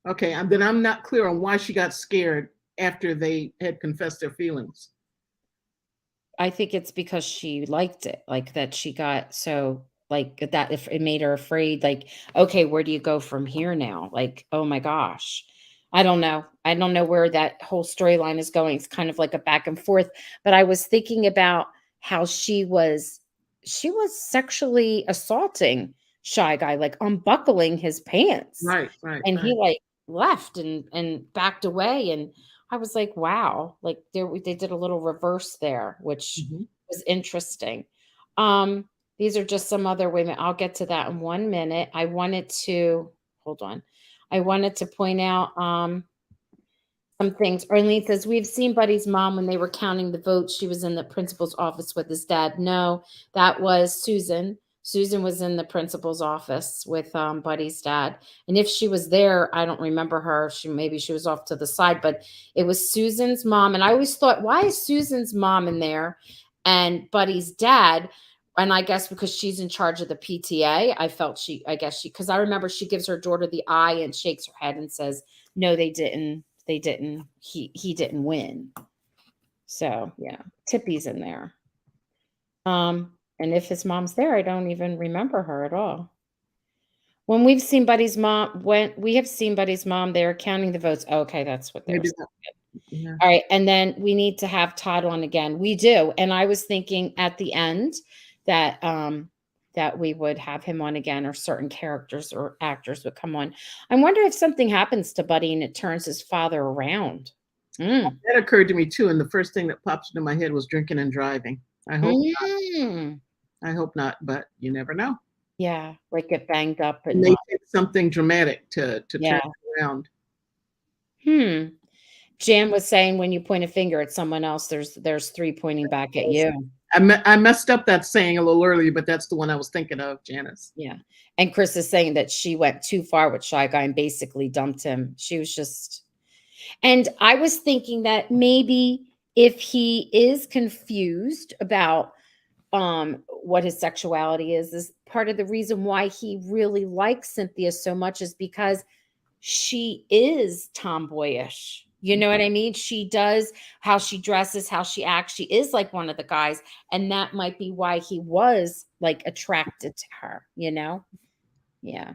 Okay, then I'm not clear on why she got scared after they had confessed their feelings. I think it's because she liked it, like that she got so like that, if it made her afraid, like, okay, where do you go from here now? Like, oh my gosh. I don't know where that whole storyline is going. It's kind of like a back and forth, but I was thinking about how she was sexually assaulting Shy Guy, like unbuckling his pants. Right. And he like left and backed away. And I was like, wow, like they did a little reverse there, which Mhm. was interesting. These are just some other women. I'll get to that in 1 minute. I wanted to hold on. I wanted to point out some things. Arlene says, we've seen Buddy's mom when they were counting the votes. She was in the principal's office with his dad. No, that was Susan. Susan was in the principal's office with Buddy's dad. And if she was there, I don't remember her. Maybe she was off to the side, but it was Susan's mom. And I always thought, why is Susan's mom in there and Buddy's dad? And I guess because she's in charge of the PTA, because I remember she gives her daughter the eye and shakes her head and says, no, they didn't. He didn't win. So yeah, Tippy's in there. And if his mom's there, I don't even remember her at all. When we have seen Buddy's mom there counting the votes. Okay, that's what they're saying. Yeah. All right, and then we need to have Todd on again. We do, and I was thinking at the end that that we would have him on again, or certain characters or actors would come on. I wonder if something happens to Buddy and it turns his father around. That occurred to me too, and the first thing that pops into my head was drinking and driving. I hope not. I hope not, but you never know. Yeah, like get banged up and they take something dramatic to turn it around. Jan was saying when you point a finger at someone else, there's three pointing back at you. I messed up that saying a little earlier, but that's the one I was thinking of, Janice. Yeah. And Chris is saying that she went too far with Shy Guy and basically dumped him. She was just, and I was thinking that maybe if he is confused about what his sexuality is part of the reason why he really likes Cynthia so much is because she is tomboyish. You know what I mean? She does how she dresses, how she acts. She is like one of the guys. And that might be why he was like attracted to her, you know? Yeah.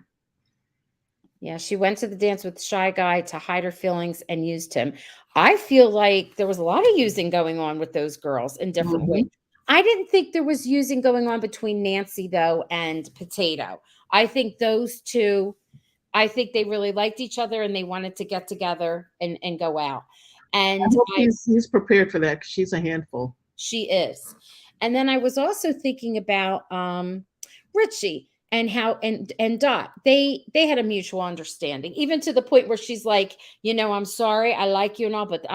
Yeah. She went to the dance with Shy Guy to hide her feelings and used him. I feel like there was a lot of using going on with those girls in different ways. I didn't think there was using going on between Nancy, though, and Potato. I think those two, I think they really liked each other and they wanted to get together and go out. And I hope he's prepared for that because she's a handful. She is. And then I was also thinking about Richie and how and Dot. They had a mutual understanding, even to the point where she's like, you know, I'm sorry, I like you and all, but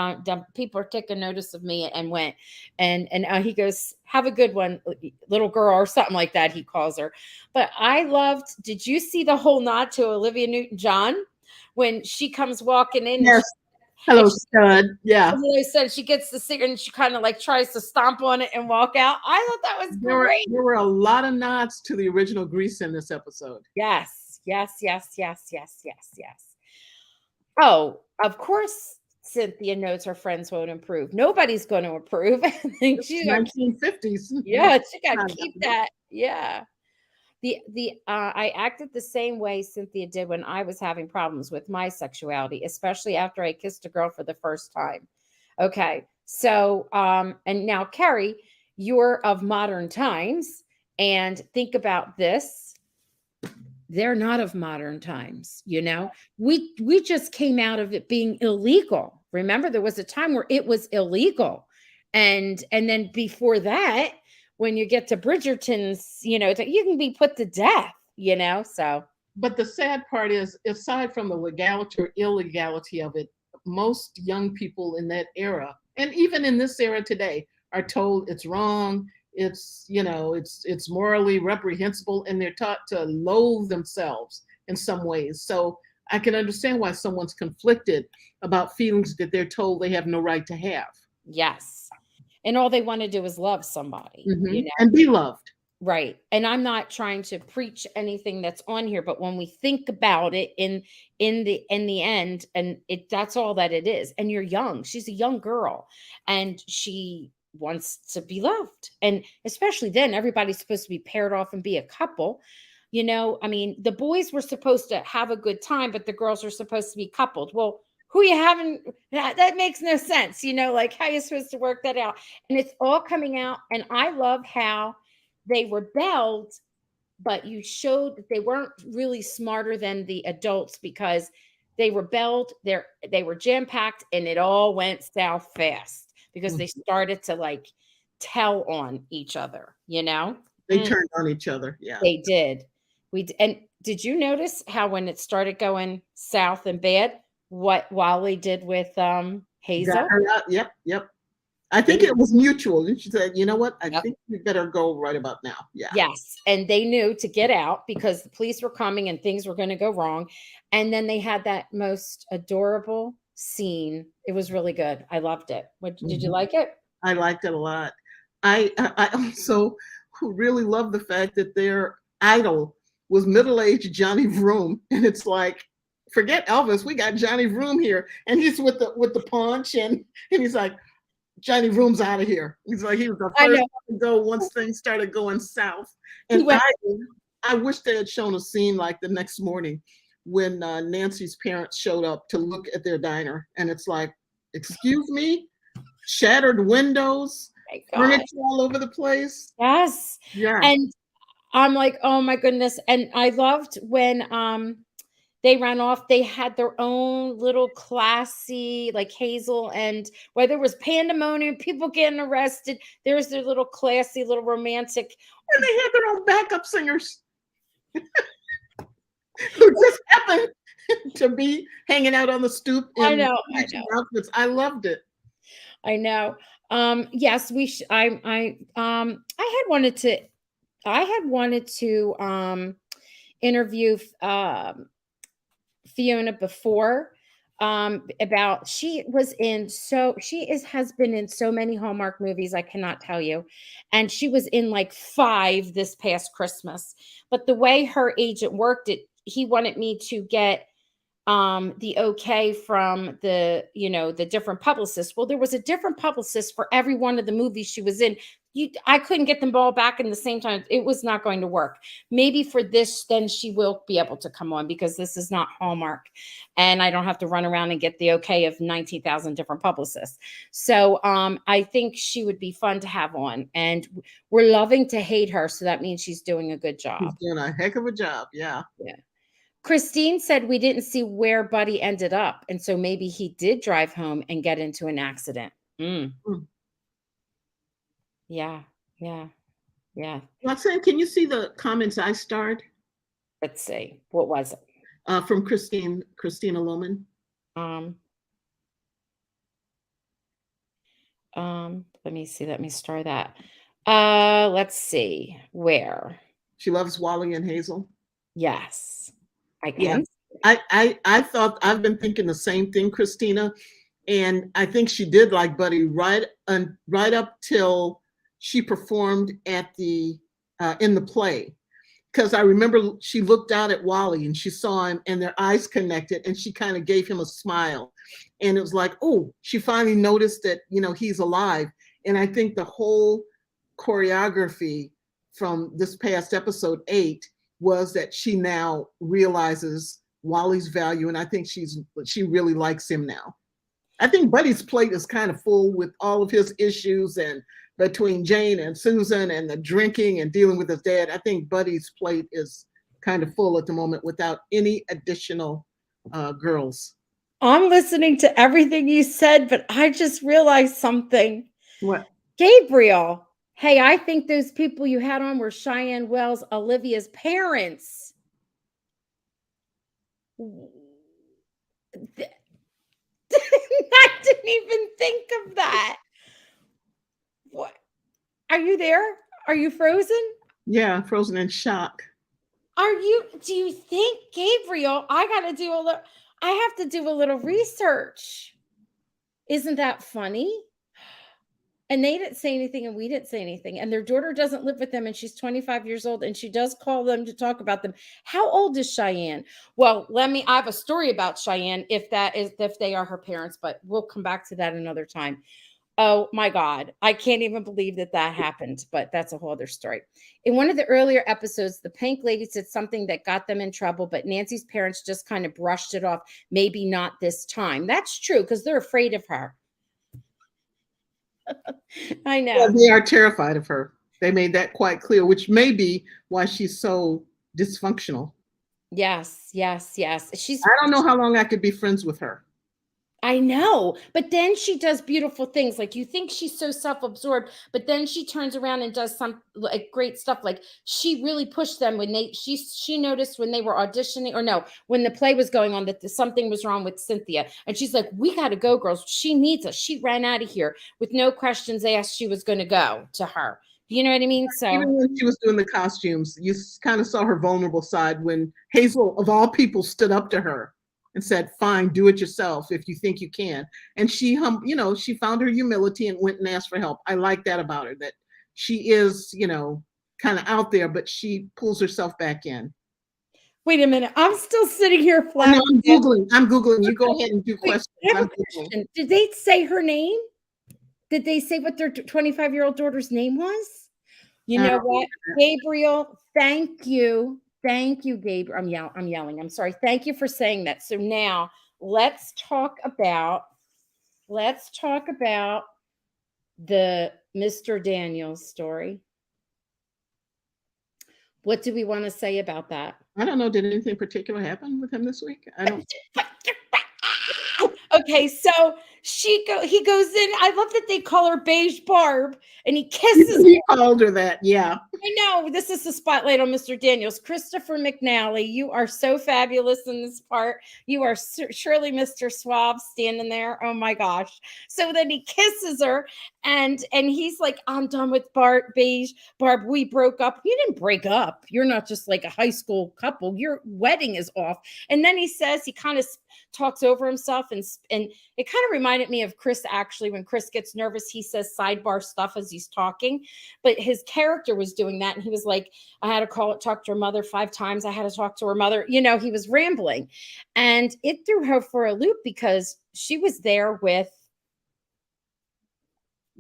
people are taking notice of me and went. And he goes, have a good one, little girl, or something like that, he calls her. But I loved, did you see the whole nod to Olivia Newton-John when she comes walking in? Yes. Hello, stud. Yeah. I said she gets the cigarette and she kind of like tries to stomp on it and walk out. I thought that was great. There were a lot of nods to the original Grease in this episode. Yes. Oh, of course, Cynthia knows her friends won't improve. Nobody's going to improve. She's 1950s. Yeah, she got to keep that. Yeah. I acted the same way Cynthia did when I was having problems with my sexuality, especially after I kissed a girl for the first time. Okay. So, and now Carrie, you're of modern times, and think about this. They're not of modern times. You know, we just came out of it being illegal. Remember, there was a time where it was illegal. And then before that, when you get to Bridgerton's, you know, you can be put to death, you know, so. But the sad part is, aside from the legality or illegality of it, most young people in that era, and even in this era today, are told it's wrong, it's, you know, it's morally reprehensible, and they're taught to loathe themselves in some ways. So I can understand why someone's conflicted about feelings that they're told they have no right to have. Yes. And all they want to do is love somebody, you know? And be loved. Right. And I'm not trying to preach anything that's on here, but when we think about it in the end, and that's all that it is. And you're young. She's a young girl and she wants to be loved. And especially then, everybody's supposed to be paired off and be a couple. You know, I mean, the boys were supposed to have a good time, but the girls are supposed to be coupled. Well, who you having? That makes no sense. You know, like how you're supposed to work that out. And it's all coming out. And I love how they rebelled but you showed that they weren't really smarter than the adults because they rebelled. They were jam-packed, and it all went south fast because they started to like tell on each other, you know? They turned on each other. Yeah. They did. And did you notice how when it started going south and bad, what Wally did with Hazel? Got her out. Yep, yep. I think it was mutual. And she said, you know what? I think we better go right about now. Yeah. Yes. And they knew to get out because the police were coming and things were going to go wrong. And then they had that most adorable scene. It was really good. I loved it. Did you like it? I liked it a lot. I also really love the fact that their idol was middle-aged Johnny Vroom. And it's like, forget Elvis, we got Johnny Vroom here. And he's with the punch and he's like, Johnny Vroom's out of here. He's like, he was the first to go once things started going south. And I wish they had shown a scene like the next morning when Nancy's parents showed up to look at their diner. And it's like, excuse me, shattered windows, furniture all over the place. Yes. Yeah. And I'm like, oh my goodness. And I loved when they ran off. They had their own little classy, like Hazel, and where there was pandemonium, people getting arrested. There's their little classy, little romantic. And they had their own backup singers who just happened to be hanging out on the stoop. I know. Outfits. I loved it. I know. Yes, I had wanted to interview Fiona before about has been in so many Hallmark movies, I cannot tell you. And she was in like 5 this past Christmas. But the way her agent worked it, he wanted me to get the okay from the different publicists. Well, there was a different publicist for every one of the movies she was in. I couldn't get them all back in the same time. It was not going to work. Maybe for this, then she will be able to come on because this is not Hallmark. And I don't have to run around and get the okay of 19,000 different publicists. So I think she would be fun to have on. And we're loving to hate her. So that means she's doing a good job. She's doing a heck of a job. Yeah. Yeah. Christine said we didn't see where Buddy ended up. And so maybe he did drive home and get into an accident. Yeah. Roxanne, can you see the comments I starred? Let's see. What was it? From Christina Lohman. Let me see. Let me star that. Let's see. Where? She loves Wally and Hazel. Yes. I can. Yeah. I thought, I've been thinking the same thing, Christina. And I think she did like Buddy right up till she performed at in the play. Because I remember she looked out at Wally and she saw him and their eyes connected and she kind of gave him a smile. And it was like, oh, she finally noticed that, he's alive. And I think the whole choreography from this past episode 8 was that she now realizes Wally's value. And I think she really likes him now. I think Buddy's plate is kind of full with all of his issues and between Jane and Susan and the drinking and dealing with his dad. I think Buddy's plate is kind of full at the moment without any additional girls. I'm listening to everything you said, but I just realized something. What? Gabriel. Hey, I think those people you had on were Cheyenne Wells, Olivia's parents. I didn't even think of that. What? Are you there? Are you frozen? Yeah, frozen in shock. Do you think, Gabriel, I have to do a little research. Isn't that funny? And they didn't say anything and we didn't say anything. And their daughter doesn't live with them and she's 25 years old and she does call them to talk about them. How old is Cheyenne? Well, I have a story about Cheyenne if they are her parents, but we'll come back to that another time. Oh my God. I can't even believe that happened, but that's a whole other story. In one of the earlier episodes, the Pink Lady said something that got them in trouble, but Nancy's parents just kind of brushed it off. Maybe not this time. That's true because they're afraid of her. I know. Well, they are terrified of her. They made that quite clear, which may be why she's so dysfunctional. Yes, yes, yes. I don't know how long I could be friends with her. I know, but then she does beautiful things. Like you think she's so self-absorbed, but then she turns around and does some like great stuff. Like she really pushed them when she noticed when they were auditioning, or no, when the play was going on, that something was wrong with Cynthia, and she's like, "We got to go, girls. She needs us." She ran out of here with no questions asked. She was going to go to her. You know what I mean? So even when she was doing the costumes, you kind of saw her vulnerable side when Hazel, of all people, stood up to her and said, "Fine, do it yourself if you think you can." And she, she found her humility and went and asked for help. I like that about her, that she is, kind of out there, but she pulls herself back in. wait a minute. I'm still sitting here Oh, no, flat. I'm Googling. You go ahead and do Wait, questions. I have a question. Did they say her name? Did they say what their 25-year-old daughter's name was? You know what? Gabriel, thank you. Thank you, Gabriel. I'm yelling. I'm sorry. Thank you for saying that. So now let's talk about the Mr. Daniels story. What do we want to say about that? I don't know. Did anything particular happen with him this week? I don't. Okay, so he goes in. I love that they call her Beige Barb, and he kisses He called her that. Yeah. I know. This is the spotlight on Mr. Daniels. Christopher McNally, you are so fabulous in this part. You are surely Mr. Suave standing there. Oh my gosh. So then he kisses her, and he's like, "I'm done with Beige Barb. We broke up." You didn't break up. You're not just like a high school couple. Your wedding is off. And then he says, he kind of talks over himself, and it kind of reminded me of Chris. Actually, when Chris gets nervous, he says sidebar stuff as he's talking, but his character was doing that, and he was like, "I had to talk to her mother 5 times. I had to talk to her mother." He was rambling, and it threw her for a loop because she was there with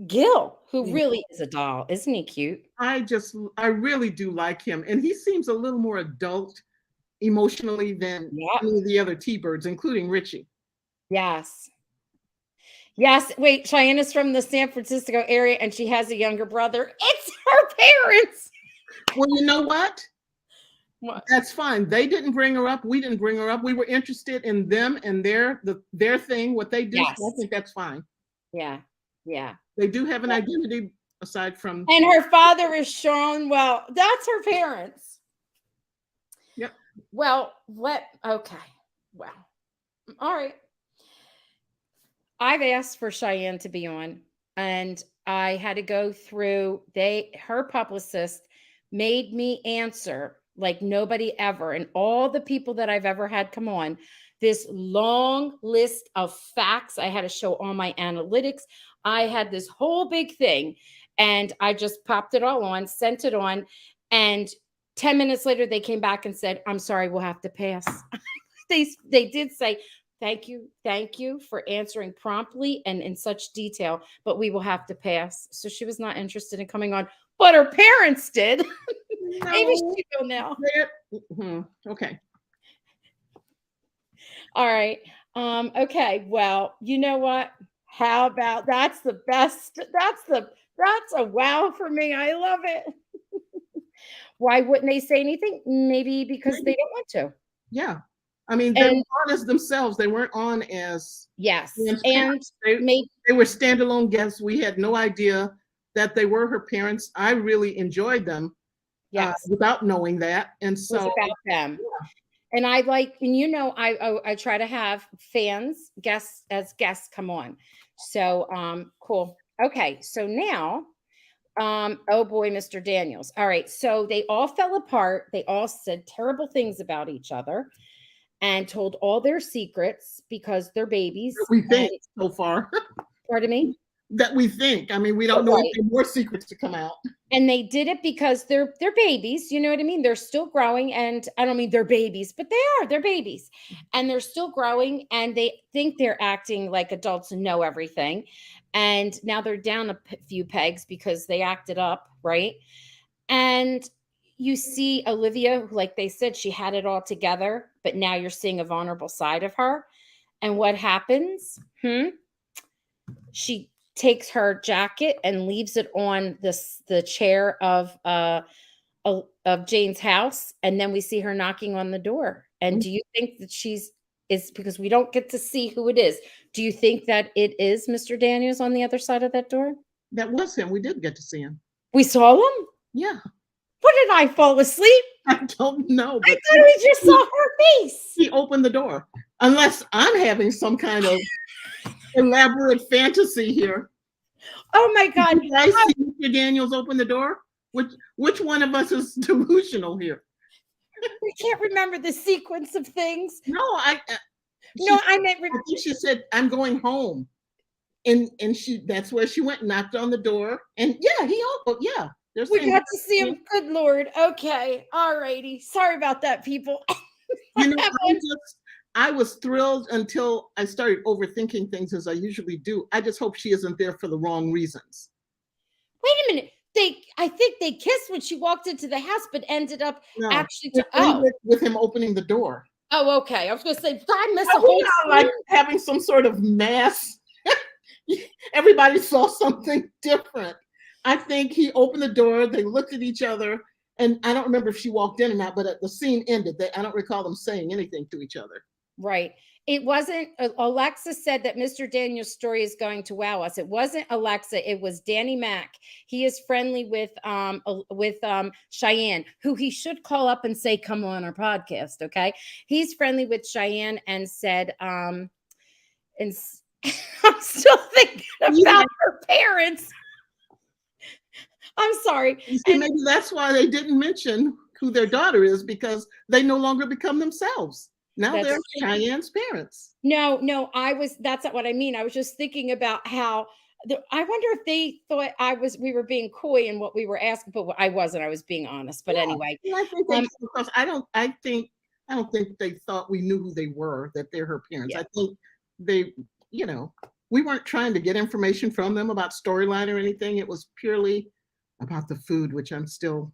Gil, who really is a doll. Isn't he cute? I really do like him, and he seems a little more adult emotionally than any of the other T-Birds, including Richie. Yes. Wait, Cheyenne is from the San Francisco area, and she has a younger brother. It's her parents. Well, you know what? That's fine. They didn't bring her up. We didn't bring her up. We were interested in them and their thing, what they do. Yes. So I think that's fine. Yeah. They do have an identity aside from. And her father is Sean. Well, that's her parents. Yep. Well, okay. Well, all right. I've asked for Cheyenne to be on, and I had to go through. Her publicist made me answer like nobody ever, and all the people that I've ever had come on, this long list of facts. I had to show all my analytics. I had this whole big thing, and I just popped it all on, sent it on, and 10 minutes later, they came back and said, "I'm sorry, we'll have to pass." They did say, Thank you for answering promptly and in such detail, but we will have to pass. So she was not interested in coming on, but her parents did. No. Maybe she will now. Okay. All right. Okay. Well, you know what? How about that's the best. That's a wow for me. I love it. Why wouldn't they say anything? Maybe because they don't want to. Yeah. I mean, they were on as themselves. They weren't on as and they were standalone guests. We had no idea that they were her parents. I really enjoyed them, without knowing that, and so it was about them. Yeah. And I try to have guests come on. So cool. Okay, so now, oh boy, Mr. Daniels. All right, so they all fell apart. They all said terrible things about each other, and told all their secrets because they're babies. We think so far. Pardon me? That we think. I mean, we don't know if there are more secrets to come out. And they did it because they're babies. You know what I mean? They're still growing. And I don't mean they're babies, but they're babies. And they're still growing. And they think they're acting like adults and know everything. And now they're down a few pegs because they acted up, right? And you see Olivia, like they said, she had it all together, but now you're seeing a vulnerable side of her. And what happens? She takes her jacket and leaves it on the chair of Jane's house, and then we see her knocking on the door. And do you think that is because we don't get to see who it is? Do you think that it is Mr. Daniels on the other side of that door? That was him. We did get to see him. We saw him? Yeah. What, did I fall asleep? I don't know. I thought we just saw her face. He opened the door. Unless I'm having some kind of elaborate fantasy here. Oh my God. Did you guys see Mr. Daniels open the door? Which one of us is delusional here? We can't remember the sequence of things. No, I meant. I think she said, "I'm going home," and that's where she went, knocked on the door, and yeah, he opened. Yeah, we got to see him. Good Lord. Okay, all righty. Sorry about that, people. You know, I was thrilled until I started overthinking things, as I usually do. I just hope she isn't there for the wrong reasons. Wait a minute. I think they kissed when she walked into the house, but ended up actually with him opening the door. Oh, okay. I was going to say, did I miss a whole like having some sort of mass. Everybody saw something different. I think he opened the door. They looked at each other, and I don't remember if she walked in or not. But the scene ended. I don't recall them saying anything to each other. Right. It wasn't. Alexa said that Mr. Daniels' story is going to wow us. It wasn't Alexa. It was Danny Mac. He is friendly with Cheyenne, who he should call up and say, "Come on our podcast." Okay. He's friendly with Cheyenne and said, and I'm still thinking about her parents. I'm sorry. And maybe that's why they didn't mention who their daughter is, because they no longer become themselves. Now they're Cheyenne's parents. No, that's not what I mean. I was just thinking about how I wonder if they thought we were being coy in what we were asking, but I wasn't. I was being honest. But anyway, I think I don't think they thought we knew who they were, that they're her parents. Yeah. I think they, we weren't trying to get information from them about storyline or anything. It was purely about the food, which I'm still,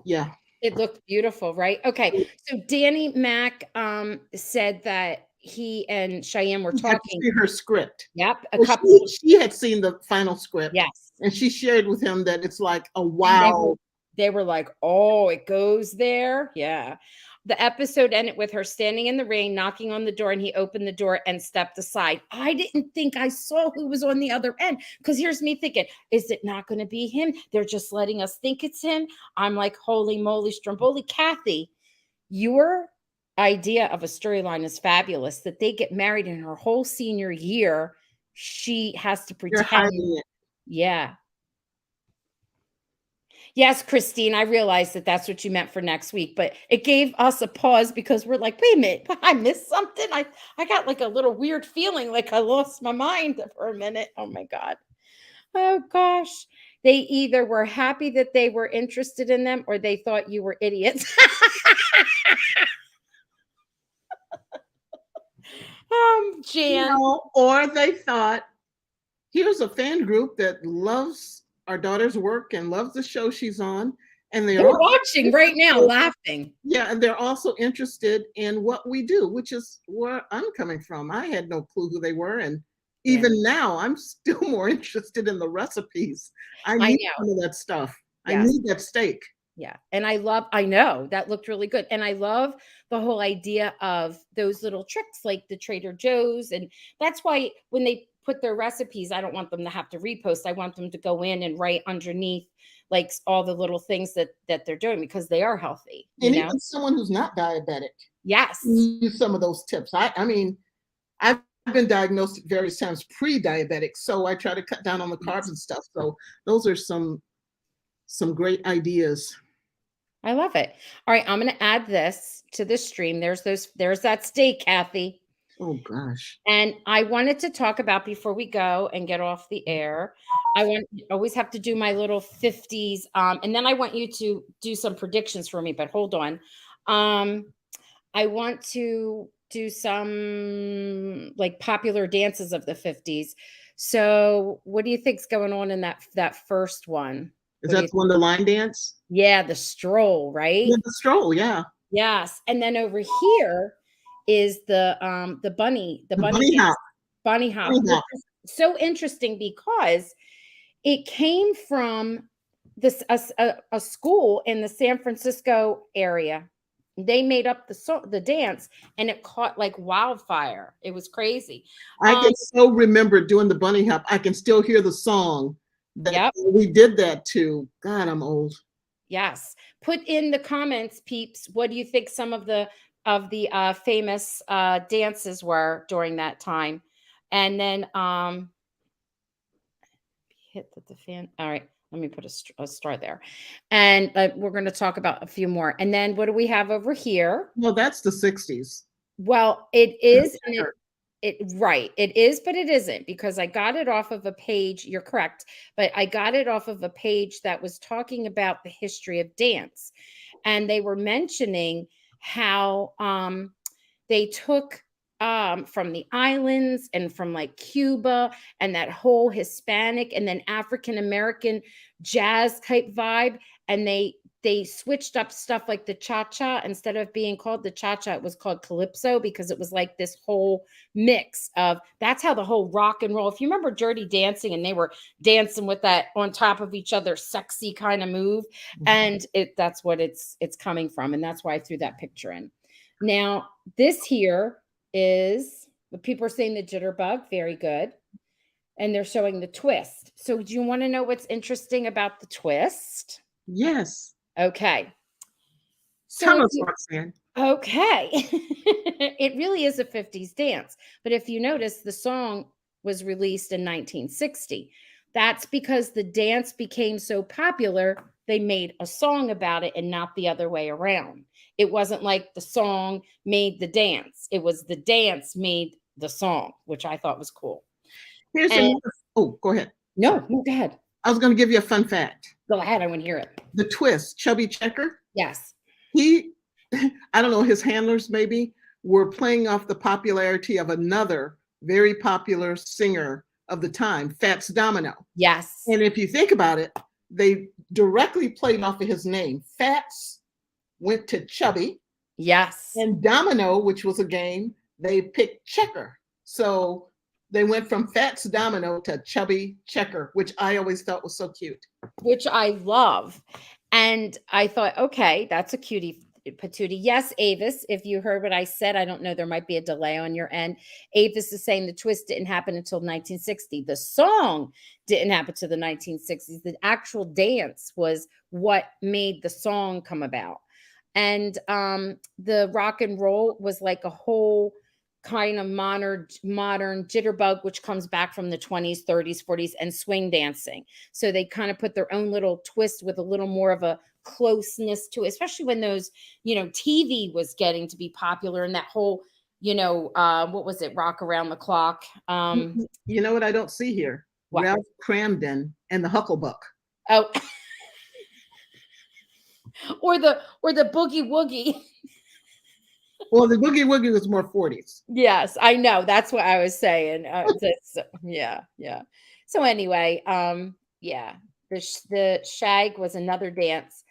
yeah. It looked beautiful, right? Okay. So Danny Mac said that he and Cheyenne were talking. Her script. Yep. She had seen the final script. Yes. And she shared with him that it's like a wow. They were like, oh, it goes there. Yeah. The episode ended with her standing in the rain, knocking on the door, and he opened the door and stepped aside. I didn't think I saw who was on the other end, because here's me thinking, is it not going to be him? They're just letting us think it's him. I'm like, holy moly, Stromboli. Kathy, your idea of a storyline is fabulous, that they get married in her whole senior year. She has to pretend. Yeah. Yes, Christine, I realized that that's what you meant for next week, but it gave us a pause because we're like, wait a minute, I missed something. I got like a little weird feeling, like I lost my mind for a minute. Oh my God. Oh gosh. They either were happy that they were interested in them, or they thought you were idiots. Jan. Or they thought, here's a fan group that loves our daughter's work and loves the show she's on, and they're watching right now, laughing. Yeah, and they're also interested in what we do, which is where I'm coming from. I had no clue who they were, and even now, I'm still more interested in the recipes. I need some of that stuff. Yes. I need that steak. Yeah, and I know that looked really good, and I love the whole idea of those little tricks, like the Trader Joe's, and that's why when they put their recipes, I don't want them to have to repost. I want them to go in and write underneath, like all the little things that they're doing, because they are healthy. And even someone who's not diabetic, yes, use some of those tips. I mean, I've been diagnosed at various times pre-diabetic, so I try to cut down on the carbs and stuff. So those are some great ideas. I love it. All right, I'm going to add this to the stream. There's that steak, Kathy. Oh gosh. And I wanted to talk about, before we go and get off the air, always have to do my little 50s. And then I want you to do some predictions for me, but hold on. I want to do some like popular dances of the 50s. So what do you think's going on in that first one? Is that one, the line dance? Yeah, the stroll, right? Yeah, the stroll, yeah. Yes. And then over here is the bunny hop. so interesting because it came from this a school in the San Francisco area. They made up the dance, and it caught like wildfire. It was crazy. I can so remember doing the bunny hop. I can still hear the song that we did that to. God, I'm old. Yes. Put in the comments, peeps. What do you think some of the famous dances were during that time? And then hit the fan. All right. Let me put a star there. And we're going to talk about a few more. And then what do we have over here? Well, that's the 60s. Well, it is. Right. It is, but it isn't, because I got it off of a page. You're correct. But I got it off of a page that was talking about the history of dance. And they were mentioning how they took from the islands and from like Cuba and that whole Hispanic and then African American jazz type vibe, and they switched up stuff like the cha-cha. Instead of being called the cha-cha, it was called calypso, because it was like this whole mix of, that's how the whole rock and roll, if you remember Dirty Dancing, and they were dancing with that on top of each other sexy kind of move, and that's what it's coming from, and that's why I threw that picture in. Now this here is what people are saying, the jitterbug. Very good. And they're showing the twist. So do you want to know what's interesting about the twist? Yes. Okay. So tell us, Roxanne. Okay. It really is a 50s dance. But if you notice, the song was released in 1960. That's because the dance became so popular, they made a song about it and not the other way around. It wasn't like the song made the dance. It was the dance made the song, which I thought was cool. Here's another. Oh, go ahead. No, go ahead. I was going to give you a fun fact. Go ahead. I want to hear it. The twist, Chubby Checker. Yes. I don't know, his handlers maybe were playing off the popularity of another very popular singer of the time, Fats Domino. Yes. And if you think about it, they directly played off of his name. Fats went to Chubby. Yes. And Domino, which was a game, they picked Checker. So they went from Fats Domino to Chubby Checker, which I always thought was so cute. Which I love. And I thought, okay, that's a cutie patootie. Yes, Avis, if you heard what I said, I don't know, there might be a delay on your end. Avis is saying the twist didn't happen until 1960. The song didn't happen to the 1960s. The actual dance was what made the song come about. And the rock and roll was like a whole kind of modern jitterbug, which comes back from the 20s, 30s, 40s, and swing dancing. So they kind of put their own little twist with a little more of a closeness to it, especially when those, TV was getting to be popular, and that whole, what was it? Rock Around the Clock. You know what I don't see here? What? Ralph Cramden and the Hucklebuck. Oh. or the Boogie Woogie. Well, the Boogie Woogie was more 40s. Yes, I know. That's what I was saying. Yeah. So anyway, the shag was another dance.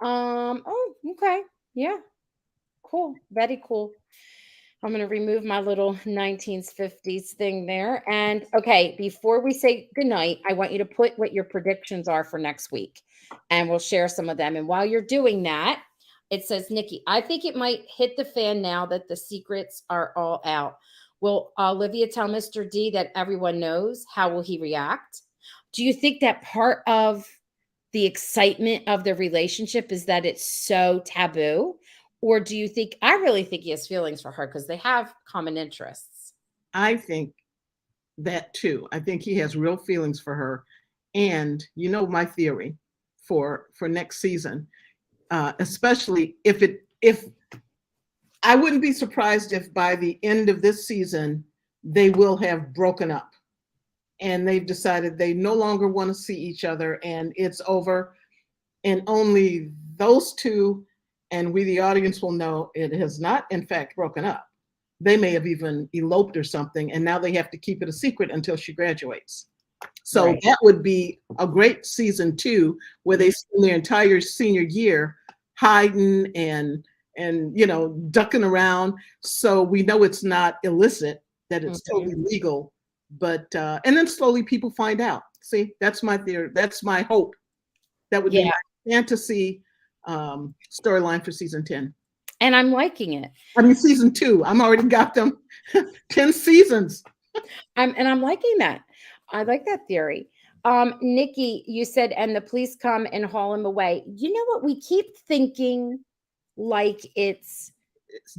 Oh, okay. Yeah. Cool. Very cool. I'm going to remove my little 1950s thing there. And okay, before we say goodnight, I want you to put what your predictions are for next week, and we'll share some of them. And while you're doing that, it says, Nikki, I think it might hit the fan now that the secrets are all out. Will Olivia tell Mr. D that everyone knows? How will he react? Do you think that part of the excitement of the relationship is that it's so taboo? Or do you think, I really think he has feelings for her because they have common interests? I think that too. I think he has real feelings for her. And my theory for next season, especially if I wouldn't be surprised if by the end of this season, they will have broken up and they've decided they no longer want to see each other and it's over, and only those two and we, the audience, will know it has not in fact broken up. They may have even eloped or something, and now they have to keep it a secret until she graduates. So right. That would be a great season 2, where they spend their entire senior year hiding and ducking around. So we know it's not illicit, that it's totally legal, But and then slowly people find out. See, that's my theory. That's my hope. That would be my fantasy storyline for season 10. And I'm liking it. I mean, season 2. I'm already got them 10 seasons. I'm liking that. I like that theory. Nikki, you said, and the police come and haul him away. You know what? We keep thinking like it's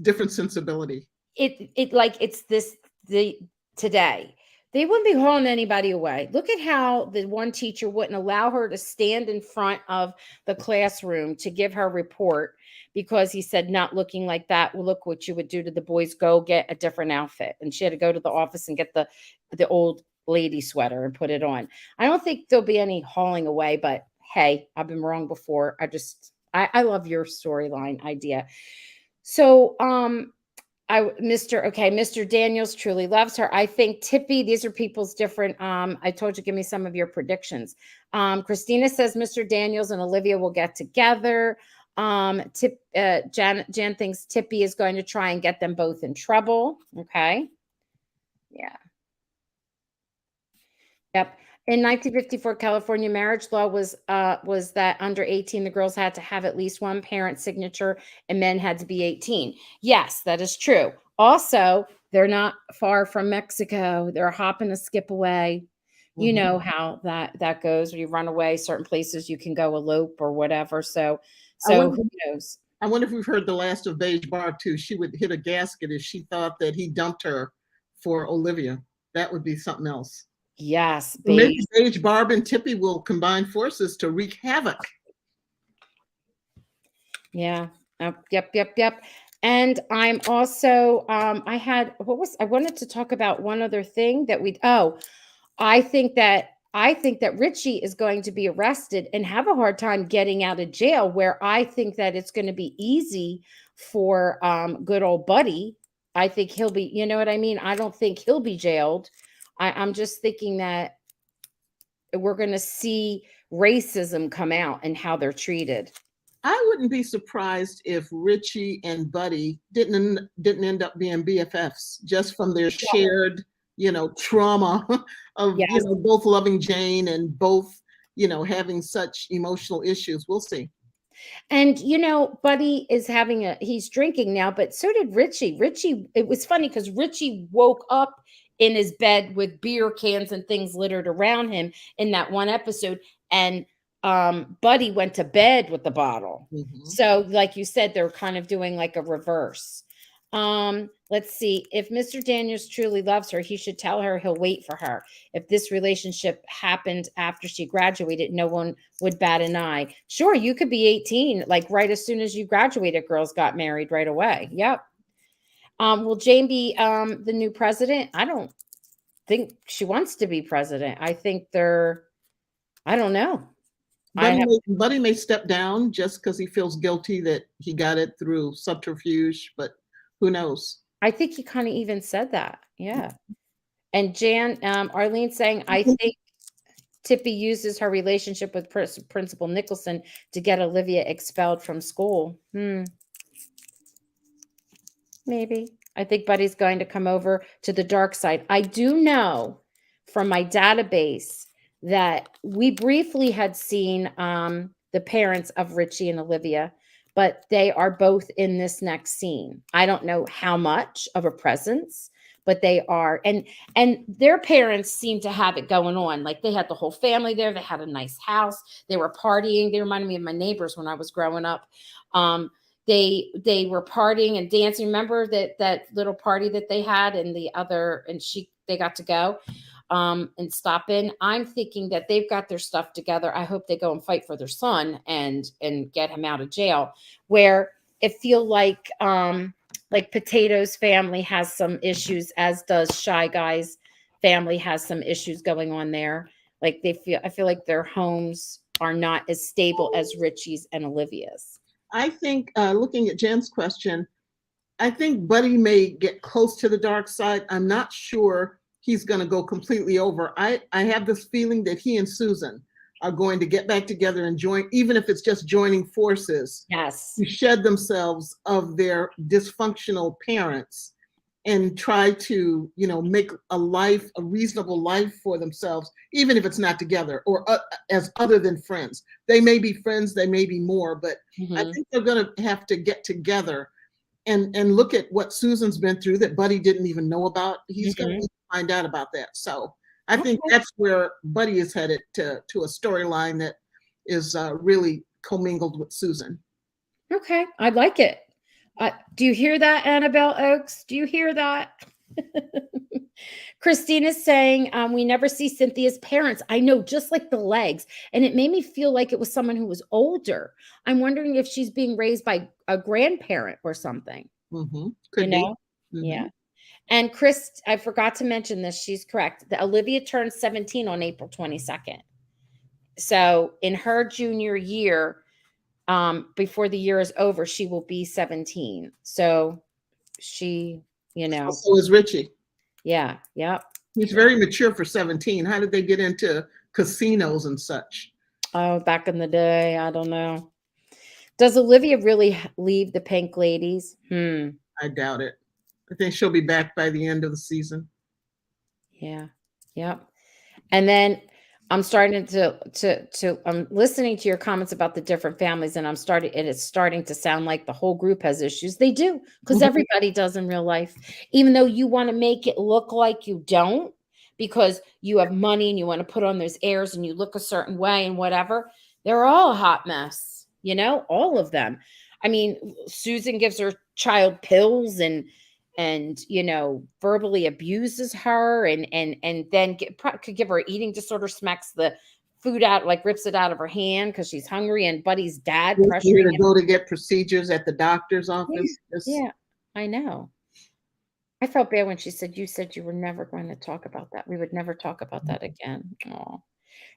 different sensibility. It like it's the today. They wouldn't be hauling anybody away. Look at how the one teacher wouldn't allow her to stand in front of the classroom to give her report because he said, not looking like that. Well, look what you would do to the boys. Go get a different outfit. And she had to go to the office and get the old lady sweater and put it on. I don't think there'll be any hauling away, but hey, I've been wrong before. I love your storyline idea. So, Mr. Daniels truly loves her. I think Tippy, these are people's different. I told you, give me some of your predictions. Christina says Mr. Daniels and Olivia will get together. Jan thinks Tippy is going to try and get them both in trouble. Okay. Yeah. Yep. In 1954, California marriage law was that under 18, the girls had to have at least one parent's signature and men had to be 18. Yes, that is true. Also, they're not far from Mexico. They're a hop and a skip away. You know how that goes. When you run away, certain places you can go elope or whatever. So who knows? I wonder if we've heard the last of Beige Barb too. She would hit a gasket if she thought that he dumped her for Olivia. That would be something else. Yes. Maybe Beige Barb and Tippy will combine forces to wreak havoc. Yeah. Yep. And I'm also, I wanted to talk about one other thing that I think that Richie is going to be arrested and have a hard time getting out of jail, where I think that it's going to be easy for good old Buddy. I think he'll be, you know what I mean? I don't think he'll be jailed. I'm just thinking that we're going to see racism come out and how they're treated. I wouldn't be surprised if Richie and Buddy didn't end up being BFFs just from their shared, trauma of, both loving Jane and both, having such emotional issues. We'll see. And, Buddy is he's drinking now, but so did Richie. Richie, it was funny because Richie woke up in his bed with beer cans and things littered around him in that one episode. And Buddy went to bed with the bottle. So like you said, they're kind of doing like a reverse. Let's see. If Mr. Daniels truly loves her, he should tell her he'll wait for her. If this relationship happened after she graduated, no one would bat an eye. Sure, you could be 18, like right as soon as you graduated, girls got married right away. Yep. Will Jane be the new president? I don't think she wants to be president. I think I don't know. Buddy may step down just because he feels guilty that he got it through subterfuge, but who knows? I think he kind of even said that. Yeah. And Arlene saying, I think Tippy uses her relationship with Principal Nicholson to get Olivia expelled from school. Maybe. I think Buddy's going to come over to the dark side. I do know from my database that we briefly had seen the parents of Richie and Olivia, but they are both in this next scene. I don't know how much of a presence, but they are. And their parents seem to have it going on. Like they had the whole family there. They had a nice house. They were partying. They reminded me of my neighbors when I was growing up. They were partying and dancing. Remember that little party that they had and they got to go and stop in. I'm thinking that they've got their stuff together. I hope they go and fight for their son and get him out of jail, where it feel like Potato's family has some issues, as does Shy Guy's family has some issues going on there. Like I feel like their homes are not as stable as Richie's and Olivia's. I think looking at Jen's question, I think Buddy may get close to the dark side. I'm not sure he's going to go completely over. I have this feeling that he and Susan are going to get back together and join, even if it's just joining forces. Yes. To shed themselves of their dysfunctional parents and try to, make a reasonable life for themselves, even if it's not together or as other than friends. They may be friends, they may be more, but I think they're going to have to get together and look at what Susan's been through that Buddy didn't even know about. He's going to find out about that. So I think that's where Buddy is headed, to a storyline that is really commingled with Susan. Okay, I like it. Do you hear that, Annabelle Oakes? Do you hear that? Christina's saying, we never see Cynthia's parents. I know, just like the legs. And it made me feel like it was someone who was older. I'm wondering if she's being raised by a grandparent or something. Could be. Yeah. And Chris, I forgot to mention this. She's correct. Olivia turned 17 on April 22nd. So in her junior year, before the year is over, she will be 17. So she, So is Richie. Yeah. Yep. He's very mature for 17. How did they get into casinos and such? Oh, back in the day, I don't know. Does Olivia really leave the Pink Ladies? I doubt it. I think she'll be back by the end of the season. Yeah. Yep. And then I'm starting I'm listening to your comments about the different families, and it's starting to sound like the whole group has issues. They do, because everybody does in real life, even though you want to make it look like you don't, because you have money and you want to put on those airs and you look a certain way and whatever. They're all a hot mess, all of them. I mean, Susan gives her child pills and verbally abuses her and then could give her an eating disorder, smacks the food out, like rips it out of her hand because she's hungry, and Buddy's dad pressuring her to go to get procedures at the doctor's office. Yeah, I know. I felt bad when she said, you said you were never going to talk about that. We would never talk about that again. Oh.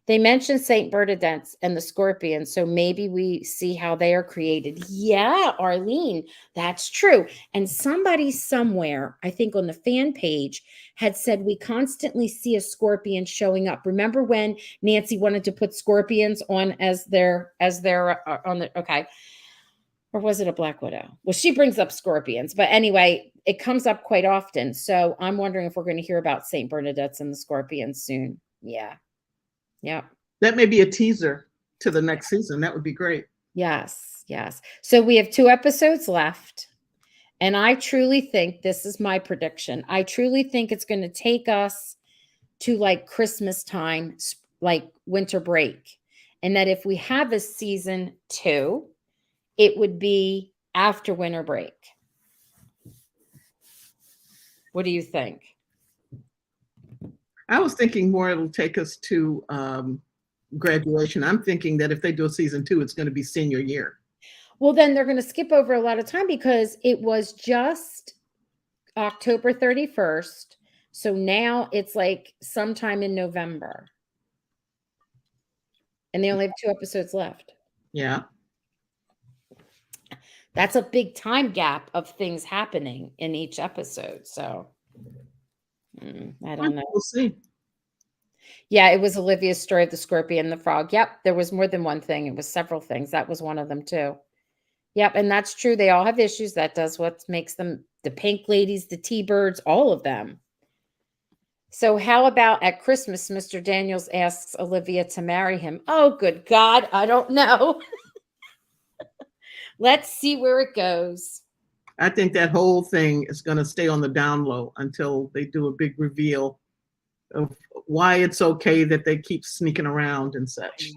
They mentioned St. Bernadette's and the scorpions, so maybe we see how they are created. Yeah, Arlene, that's true. And somebody somewhere, I think on the fan page, had said we constantly see a scorpion showing up. Remember when Nancy wanted to put scorpions on as their on the okay. Or was it a Black Widow? Well, she brings up scorpions, but anyway, it comes up quite often. So I'm wondering if we're going to hear about St. Bernadette's and the scorpions soon. Yeah. Yeah. That may be a teaser to the next season. That would be great. Yes. Yes. So we have 2 episodes left. And I truly think, this is my prediction, I truly think it's going to take us to like Christmas time, like winter break. And that if we have a season 2, it would be after winter break. What do you think? I was thinking more it'll take us to graduation. I'm thinking that if they do a season 2, it's going to be senior year. Well, then they're going to skip over a lot of time because it was just October 31st. So now it's like sometime in November. And they only have 2 episodes left. Yeah. That's a big time gap of things happening in each episode. So I don't know. We'll see. Yeah, it was Olivia's story of the scorpion and the frog. Yep, there was more than one thing. It was several things. That was one of them too. Yep, and that's true. They all have issues. That does what makes them the Pink Ladies, the T-Birds, all of them. So how about at Christmas, Mr. Daniels asks Olivia to marry him? Oh, good God. I don't know. Let's see where it goes. I think that whole thing is going to stay on the down low until they do a big reveal of why it's okay that they keep sneaking around and such.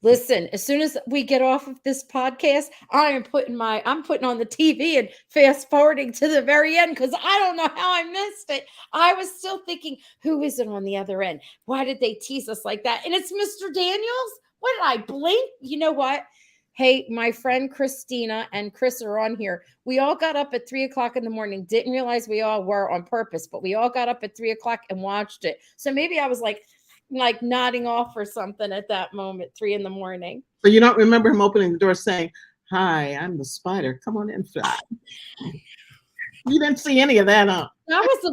Listen, as soon as we get off of this podcast, I'm putting on the TV and fast forwarding to the very end because I don't know how I missed it. I was still thinking, who is it on the other end? Why did they tease us like that? And it's Mr. Daniels. What did I blink? You know what? Hey, my friend Christina and Chris are on here. We all got up at 3:00 in the morning. Didn't realize we all were on purpose, but we all got up at 3:00 and watched it. So maybe I was like nodding off or something at that moment, 3 a.m. So you don't remember him opening the door saying, "Hi, I'm the spider. Come on in, fly." You didn't see any of that, huh? That's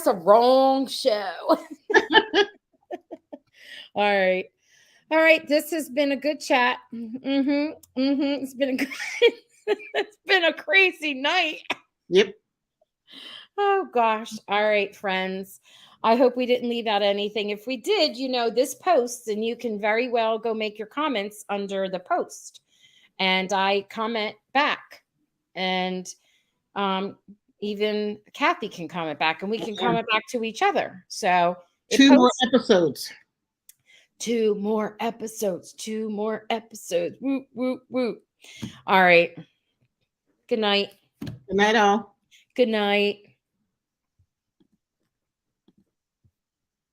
a wrong show. All right. This has been a good chat. It's been a crazy night. Yep. Oh gosh. All right, friends. I hope we didn't leave out anything. If we did, this posts, and you can very well go make your comments under the post. And I comment back. And even Kathy can comment back, and we can comment back to each other. So 2 more episodes. 2 more episodes. 2 more episodes. Woo, woo, woo. All right. Good night. Good night, all. Good night.